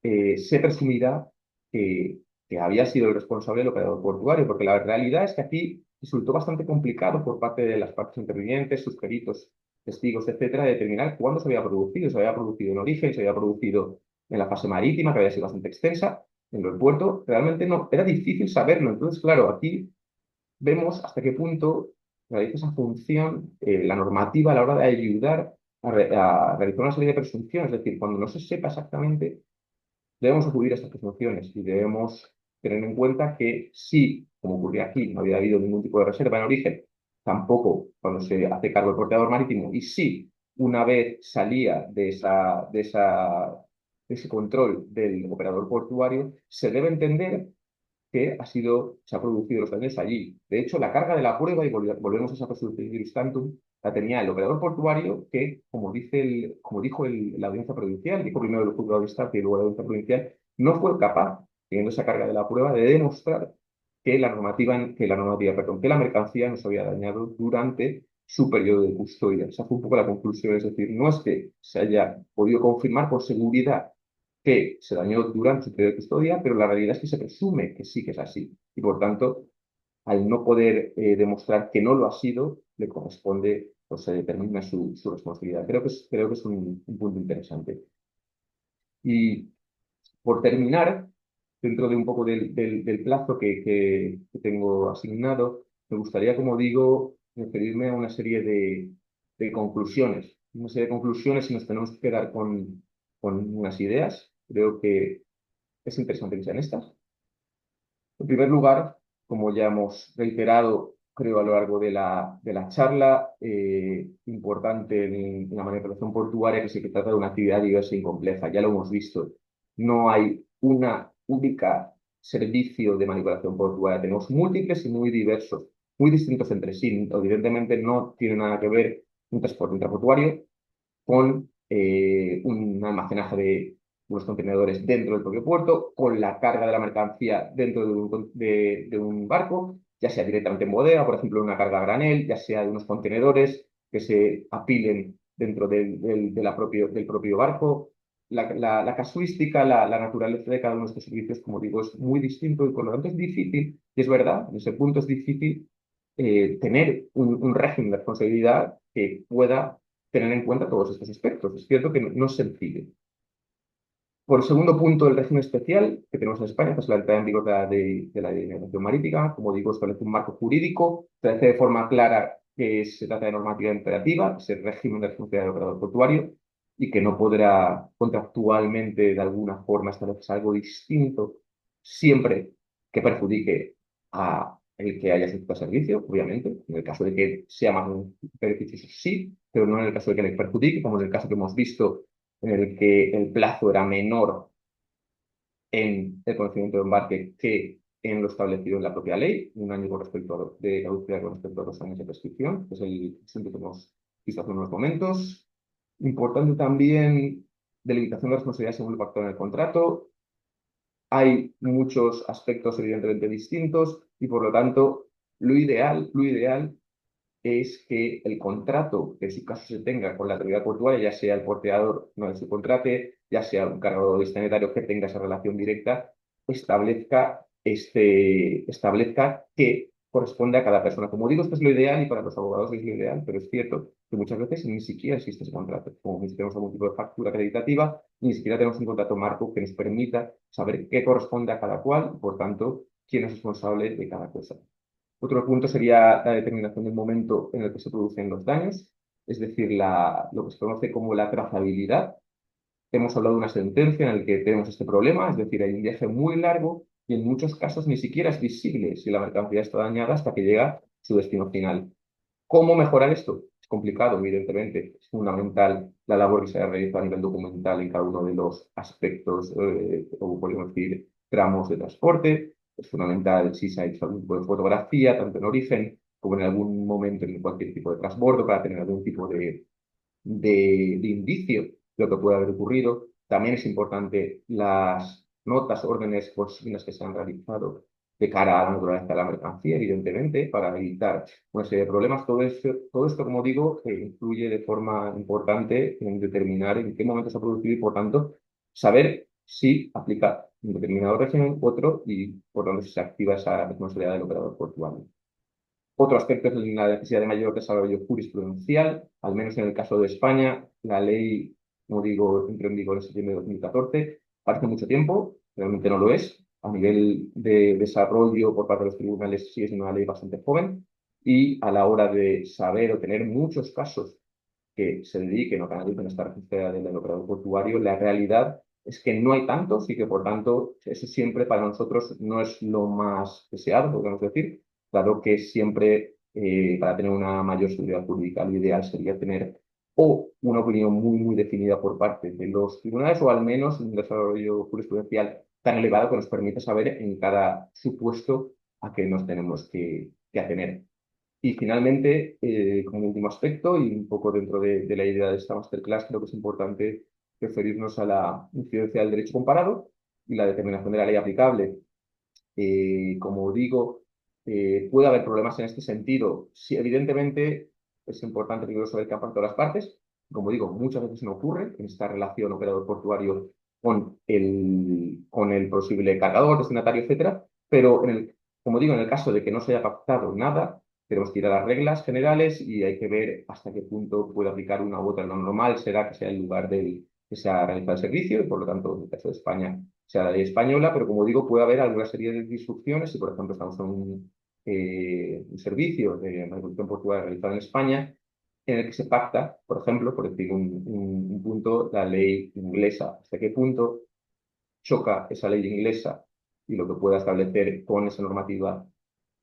se presumirá que había sido el responsable del operador portuario, porque la realidad es que aquí resultó bastante complicado por parte de las partes intervinientes, sus peritos, testigos, etcétera, determinar cuándo se había producido. Se había producido en origen, se había producido en la fase marítima, que había sido bastante extensa, en el puerto. Realmente no, era difícil saberlo. Entonces, claro, aquí vemos hasta qué punto realiza esa función la normativa a la hora de ayudar a realizar una serie de presunciones. Es decir, cuando no se sepa exactamente debemos acudir a estas presunciones y debemos tener en cuenta que si, como ocurría aquí, no había habido ningún tipo de reserva en origen, tampoco cuando se hace cargo el porteador marítimo, y si una vez salía de ese control del operador portuario, se debe entender que se ha producido los daños allí. De hecho, la carga de la prueba, y volvemos a esa presunción de tantum, la tenía el operador portuario que, como dijo la audiencia provincial, dijo primero el juzgado de instancia y luego la audiencia provincial, no fue capaz, teniendo esa carga de la prueba, de demostrar que la mercancía no se había dañado durante su periodo de custodia. Esa fue un poco la conclusión, es decir, no es que se haya podido confirmar por seguridad que se dañó durante su periodo de custodia, pero la realidad es que se presume que sí que es así. Y por tanto, al no poder demostrar que no lo ha sido, le corresponde o se determina su responsabilidad. Creo que es un punto interesante. Y por terminar, dentro de un poco del plazo que tengo asignado, me gustaría, como digo, referirme a una serie de conclusiones. Una serie de conclusiones y nos tenemos que quedar con unas ideas. Creo que es interesante que sean estas. En primer lugar, como ya hemos reiterado, creo, a lo largo de la charla, importante en la manipulación portuaria que se trata de una actividad diversa y compleja. Ya lo hemos visto. No hay una única servicio de manipulación portuaria. Tenemos múltiples y muy diversos, muy distintos entre sí. Evidentemente no tiene nada que ver un transporte intraportuario con un almacenaje de unos contenedores dentro del propio puerto, con la carga de la mercancía dentro de un barco, ya sea directamente en bodega, por ejemplo, una carga a granel, ya sea de unos contenedores que se apilen dentro del propio barco. La casuística, la naturaleza de cada uno de estos servicios, como digo, es muy distinto y por lo tanto es difícil, y es verdad, en ese punto es difícil tener un régimen de responsabilidad que pueda tener en cuenta todos estos aspectos. Es cierto que no es sencillo. Por segundo punto, el régimen especial que tenemos en España, tras la entrada en vigor de la Ley de Navegación Marítima, como digo, establece un marco jurídico, establece de forma clara que se trata de normativa imperativa, ese régimen de responsabilidad del operador portuario, y que no podrá contractualmente de alguna forma establecer algo distinto siempre que perjudique a el que haya suscrito servicio, obviamente. En el caso de que sea más beneficioso, sí, pero no en el caso de que le perjudique, como en el caso que hemos visto en el que el plazo era menor en el conocimiento de embarque que en lo establecido en la propia ley, un año con respecto de caducidad con respecto a 2 años de prescripción, que es el asunto que hemos visto hace unos momentos. Importante también delimitación de responsabilidad según lo pactado en el contrato. Hay muchos aspectos evidentemente distintos y por lo tanto lo ideal es que el contrato que en su caso se tenga con la autoridad portuaria, ya sea el porteador no se subcontrate, ya sea un cargador destinatario que tenga esa relación directa, establezca que corresponde a cada persona. Como digo, esto es lo ideal y para los abogados es lo ideal, pero es cierto que muchas veces ni siquiera existe ese contrato. Como ni tenemos algún tipo de factura acreditativa, ni siquiera tenemos un contrato marco que nos permita saber qué corresponde a cada cual y, por tanto, quién es responsable de cada cosa. Otro punto sería la determinación del momento en el que se producen los daños, es decir, lo que se conoce como la trazabilidad. Hemos hablado de una sentencia en la que tenemos este problema, es decir, hay un viaje muy largo y en muchos casos ni siquiera es visible si la mercancía está dañada hasta que llega a su destino final. ¿Cómo mejorar esto? Es complicado, evidentemente. Es fundamental la labor que se ha realizado a nivel documental en cada uno de los aspectos, o podemos decir, tramos de transporte. Es fundamental si se ha hecho algún tipo de fotografía, tanto en origen como en algún momento en cualquier tipo de transbordo, para tener algún tipo de indicio de lo que puede haber ocurrido. También es importante las notas, órdenes, consignas que se han realizado de cara a la naturaleza de la mercancía, evidentemente, para evitar una serie de problemas. Todo esto, como digo, influye de forma importante en determinar en qué momento se ha producido y, por tanto, saber si aplica un determinado régimen, otro, y por dónde se activa esa responsabilidad del operador portuario. Otro aspecto es la necesidad de mayor desarrollo jurisprudencial, al menos en el caso de España. La ley, como digo, entró en vigor en septiembre de 2014. Parece mucho tiempo, realmente no lo es. A nivel de desarrollo por parte de los tribunales sí es una ley bastante joven y a la hora de saber o tener muchos casos que se dediquen o canalicen esta responsabilidad del operador portuario, la realidad es que no hay tantos y que por tanto eso siempre para nosotros no es lo más deseado, podemos decir, dado que siempre para tener una mayor seguridad jurídica lo ideal sería tener o una opinión muy, muy definida por parte de los tribunales o al menos un desarrollo jurisprudencial tan elevado que nos permite saber en cada supuesto a qué nos tenemos que atener. Y finalmente, como último aspecto, y un poco dentro de la idea de esta masterclass, creo que es importante referirnos a la incidencia del derecho comparado y la determinación de la ley aplicable. Como digo, puede haber problemas en este sentido. Sí, evidentemente, es importante primero saber qué han pactado las partes. Como digo, muchas veces no ocurre en esta relación operador portuario con el posible cargador, destinatario, etcétera, pero como digo, en el caso de que no se haya pactado nada, tenemos que ir a las reglas generales y hay que ver hasta qué punto puede aplicar una u otra. Lo normal será que sea el lugar que se ha realizado el servicio y, por lo tanto, en el caso de España, sea la ley española, pero como digo, puede haber alguna serie de disrupciones si, por ejemplo, estamos en un servicio de agricultura portuaria realizado en España, en el que se pacta, por ejemplo, por decir un punto, la ley inglesa. ¿Hasta qué punto choca esa ley inglesa y lo que pueda establecer con esa normativa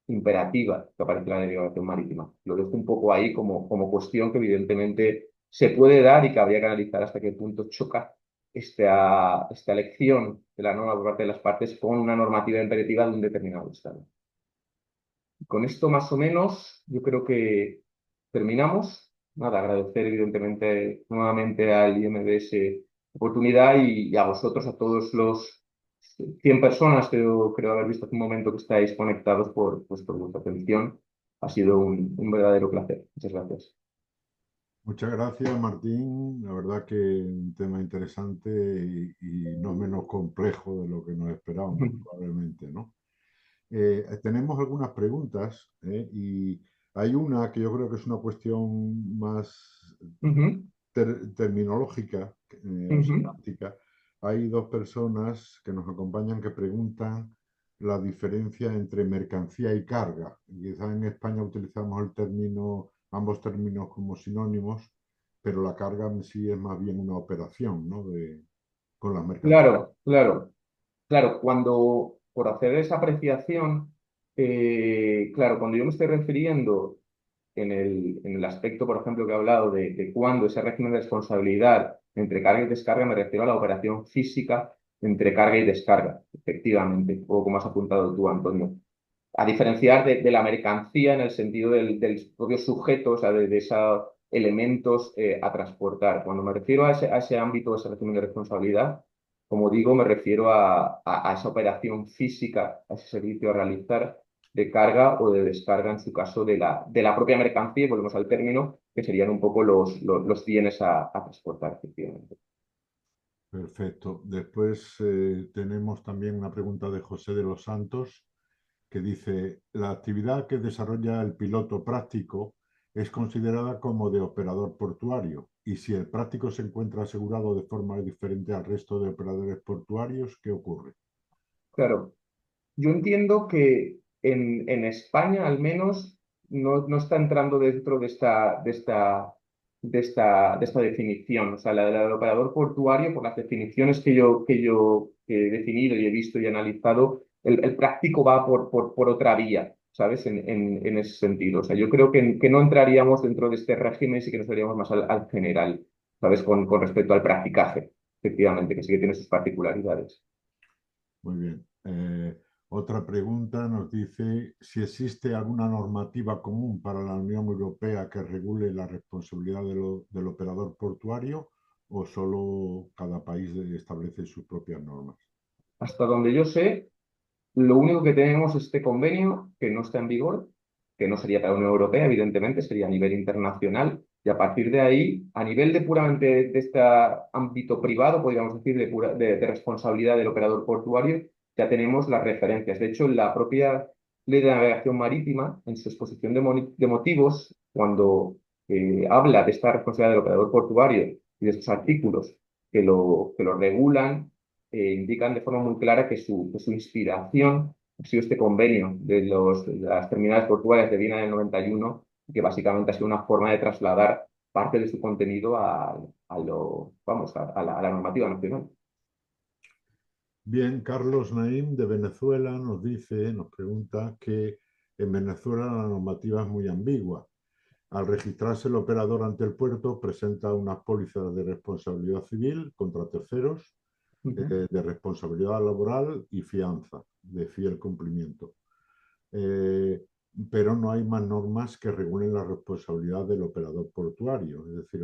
imperativa que aparece en la navegación marítima? Lo dejo un poco ahí como cuestión que evidentemente se puede dar y que habría que analizar hasta qué punto choca esta elección de la norma por parte de las partes con una normativa imperativa de un determinado Estado. Con esto más o menos yo creo que terminamos. Nada, agradecer evidentemente nuevamente al IMBS la oportunidad y a vosotros, a todos los 100 personas que creo haber visto hace un momento que estáis conectados por vuestra atención. Ha sido un verdadero placer. Muchas gracias. Muchas gracias, Martín. La verdad que un tema interesante y no menos complejo de lo que nos esperábamos, probablemente, ¿no? Tenemos algunas preguntas, y hay una que yo creo que es una cuestión más Ujú, terminológica, o ujú. semántica. Hay dos personas que nos acompañan que preguntan la diferencia entre mercancía y carga. Quizá en España utilizamos ambos términos como sinónimos, pero la carga en sí es más bien una operación, ¿no? Con las mercancías. Claro, claro. Claro, por hacer esa apreciación, claro, cuando yo me estoy refiriendo en el aspecto, por ejemplo, que he hablado de cuándo ese régimen de responsabilidad entre carga y descarga, me refiero a la operación física entre carga y descarga, efectivamente, un poco como has apuntado tú, Antonio. A diferenciar de la mercancía en el sentido del propio sujeto, o sea, de esos elementos a transportar. Cuando me refiero a ese ámbito, a ese régimen de responsabilidad, como digo, me refiero a esa operación física, a ese servicio a realizar de carga o de descarga, en su caso, de la propia mercancía, y volvemos al término, que serían un poco los bienes a transportar, efectivamente. Perfecto. Después tenemos también una pregunta de José de los Santos que dice, la actividad que desarrolla el piloto práctico es considerada como de operador portuario y si el práctico se encuentra asegurado de forma diferente al resto de operadores portuarios, ¿qué ocurre? Claro, yo entiendo que en España, al menos, no está entrando dentro de esta definición. O sea, la del operador portuario, por las definiciones que yo he definido y he visto y analizado, el práctico va por otra vía, ¿sabes? En ese sentido. O sea, yo creo que no entraríamos dentro de este régimen, sí que nos iríamos más al general, ¿sabes? Con respecto al practicaje, efectivamente, que sí que tiene sus particularidades. Muy bien. Otra pregunta nos dice si existe alguna normativa común para la Unión Europea que regule la responsabilidad del operador portuario o solo cada país establece sus propias normas. Hasta donde yo sé, lo único que tenemos es este convenio que no está en vigor, que no sería para la Unión Europea, evidentemente, sería a nivel internacional. Y a partir de ahí, a nivel de puramente de este ámbito privado, podríamos decir, de responsabilidad del operador portuario, ya tenemos las referencias. De hecho, la propia Ley de Navegación Marítima, en su exposición de motivos, cuando habla de esta responsabilidad del operador portuario y de sus artículos que lo regulan, indican de forma muy clara que su inspiración ha sido este convenio de las terminales portuarias de Viena en el 91, que básicamente ha sido una forma de trasladar parte de su contenido a la normativa nacional. Bien, Carlos Naim de Venezuela nos pregunta que en Venezuela la normativa es muy ambigua. Al registrarse el operador ante el puerto, presenta unas pólizas de responsabilidad civil contra terceros, Ujú, de responsabilidad laboral y fianza de fiel cumplimiento. Eh, pero no hay más normas que regulen la responsabilidad del operador portuario, es decir,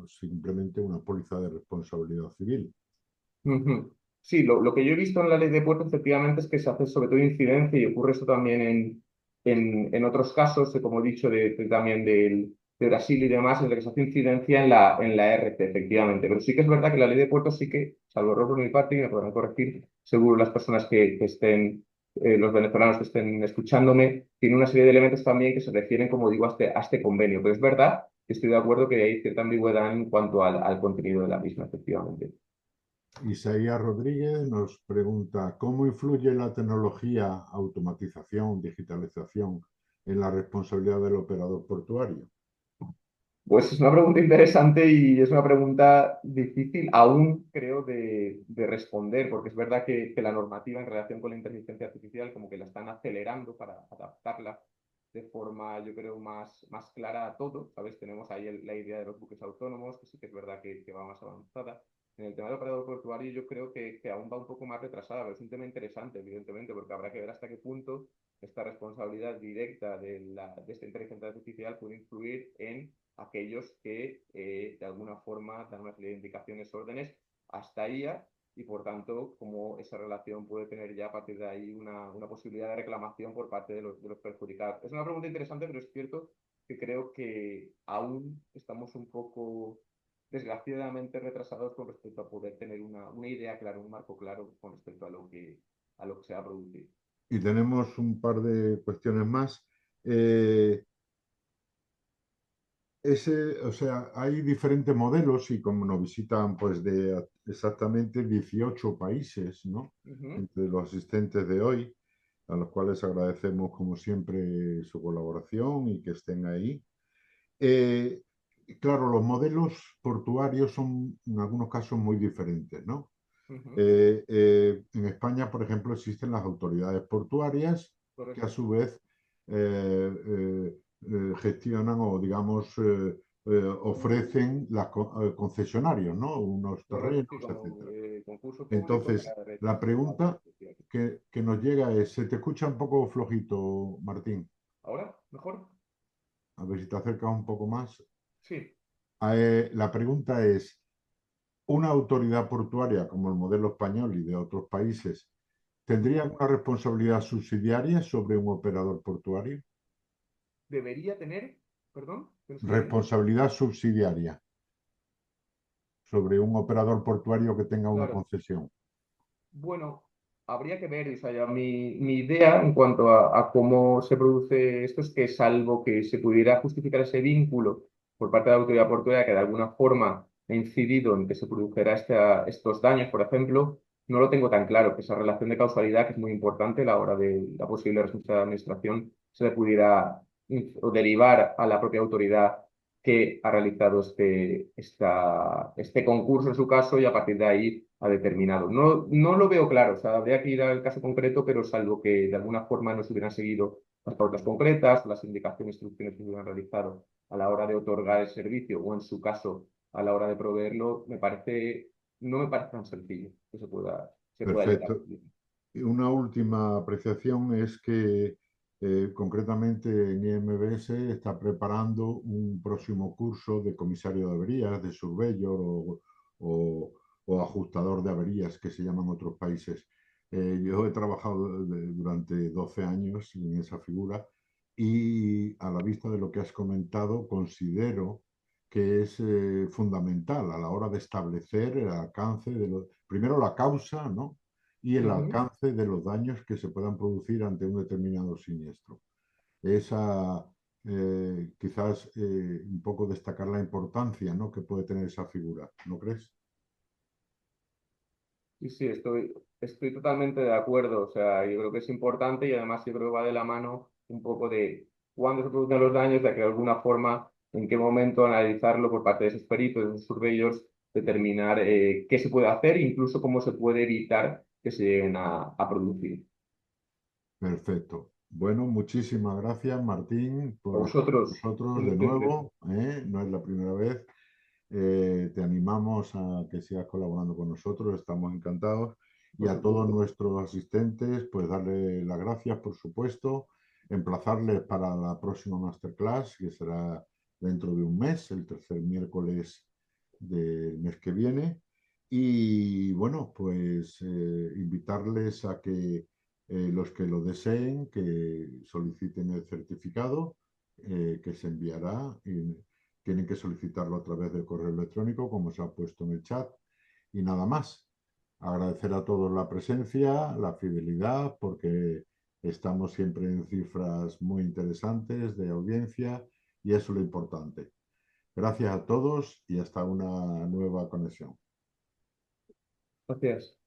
simplemente una póliza de responsabilidad civil. ujú. Sí, lo que yo he visto en la ley de puertos efectivamente es que se hace sobre todo incidencia y ocurre eso también en otros casos, como he dicho, también de Brasil y demás, en el que se hace incidencia en la RC, efectivamente. Pero sí que es verdad que la ley de puertos sí que, salvo error por mi parte, y me podrán corregir seguro las personas que estén, los venezolanos que estén escuchándome, tiene una serie de elementos también que se refieren, como digo, a este convenio. Pero es verdad que estoy de acuerdo que hay cierta ambigüedad en cuanto al contenido de la misma, efectivamente. Isaías Rodríguez nos pregunta, ¿cómo influye la tecnología, automatización, digitalización en la responsabilidad del operador portuario? Pues es una pregunta interesante y es una pregunta difícil aún, creo, de responder, porque es verdad que la normativa en relación con la inteligencia artificial como que la están acelerando para adaptarla de forma, yo creo, más clara a todo, ¿sabes? Tenemos ahí la idea de los buques autónomos, que sí que es verdad que va más avanzada. En el tema del operador portuario yo creo que aún va un poco más retrasada, pero es un tema interesante, evidentemente, porque habrá que ver hasta qué punto esta responsabilidad directa de esta inteligencia artificial puede influir en aquellos que de alguna forma dan una serie de indicaciones, órdenes hasta IA y por tanto cómo esa relación puede tener ya a partir de ahí una posibilidad de reclamación por parte de los perjudicados. Es una pregunta interesante, pero es cierto que creo que aún estamos un poco desgraciadamente retrasados con respecto a poder tener una idea clara, un marco claro con respecto a lo que se va a producir. Y tenemos un par de cuestiones más. Eh, o sea, hay diferentes modelos y como nos visitan pues de exactamente 18 países, ¿no? Uh -huh, Entre los asistentes de hoy, a los cuales agradecemos como siempre su colaboración y que estén ahí. Eh, claro, los modelos portuarios son en algunos casos muy diferentes, ¿no? uh -huh, En España, por ejemplo, existen las autoridades portuarias que a correcto. su vez gestionan o, digamos, ofrecen los concesionarios, ¿no? Unos Correcto, terrenos, sí, como etcétera. concurso público Entonces, para la derechos privados. pregunta que nos llega es, ¿se te escucha un poco flojito, Martín? ¿Ahora? ¿Mejor? A ver si te acercas un poco más. Sí. La pregunta es, ¿una autoridad portuaria como el modelo español y de otros países tendría Ujú. alguna responsabilidad subsidiaria sobre un operador portuario? Debería tener, perdón, que no estoy oyendo. Responsabilidad subsidiaria sobre un operador portuario que tenga una Claro. concesión. Bueno, habría que ver, Isaya. Mi idea en cuanto a cómo se produce esto es que salvo que se pudiera justificar ese vínculo por parte de la autoridad portuaria que de alguna forma ha incidido en que se produjera estos daños, por ejemplo, no lo tengo tan claro, que esa relación de causalidad, que es muy importante a la hora de la posible responsabilidad de la administración, se le pudiera o derivar a la propia autoridad que ha realizado este concurso en su caso y a partir de ahí ha determinado. No, no lo veo claro, o sea, habría que ir al caso concreto, pero salvo que de alguna forma no se hubieran seguido las pautas concretas, las indicaciones, instrucciones que se hubieran realizado a la hora de otorgar el servicio o en su caso a la hora de proveerlo, no me parece tan sencillo que se pueda llegar a Perfecto. cumplir. Y una última apreciación es que concretamente en IMBS está preparando un próximo curso de comisario de averías, de surveyor o- o ajustador de averías, que se llaman en otros países. Yo he trabajado durante 12 años en esa figura y a la vista de lo que has comentado, considero que es fundamental a la hora de establecer el alcance primero la causa, ¿no? Y el Ujú. alcance de los daños que se puedan producir ante un determinado siniestro. Esa, quizás un poco destacar la importancia, ¿no?, que puede tener esa figura, ¿no crees? Sí, sí, estoy totalmente de acuerdo. O sea, yo creo que es importante y además yo creo que va de la mano un poco de cuándo se producen los daños, de que de alguna forma, en qué momento analizarlo por parte de esos peritos, de esos surveyors, determinar qué se puede hacer e incluso cómo se puede evitar que se lleguen a producir. Perfecto. Bueno, muchísimas gracias, Martín, A por estar con vosotros, nosotros de inocentes. nuevo, ¿eh? No es la primera vez. Te animamos a que sigas colaborando con nosotros, estamos encantados. Y Por a todos supuesto. nuestros asistentes, pues darle las gracias, por supuesto, emplazarles para la próxima masterclass, que será dentro de un mes, el tercer miércoles del mes que viene. Y bueno, pues invitarles a que los que lo deseen, que soliciten el certificado que se enviará. Tienen que solicitarlo a través del correo electrónico, como se ha puesto en el chat, y nada más. Agradecer a todos la presencia, la fidelidad, porque estamos siempre en cifras muy interesantes de audiencia y eso es lo importante. Gracias a todos y hasta una nueva conexión. Gracias.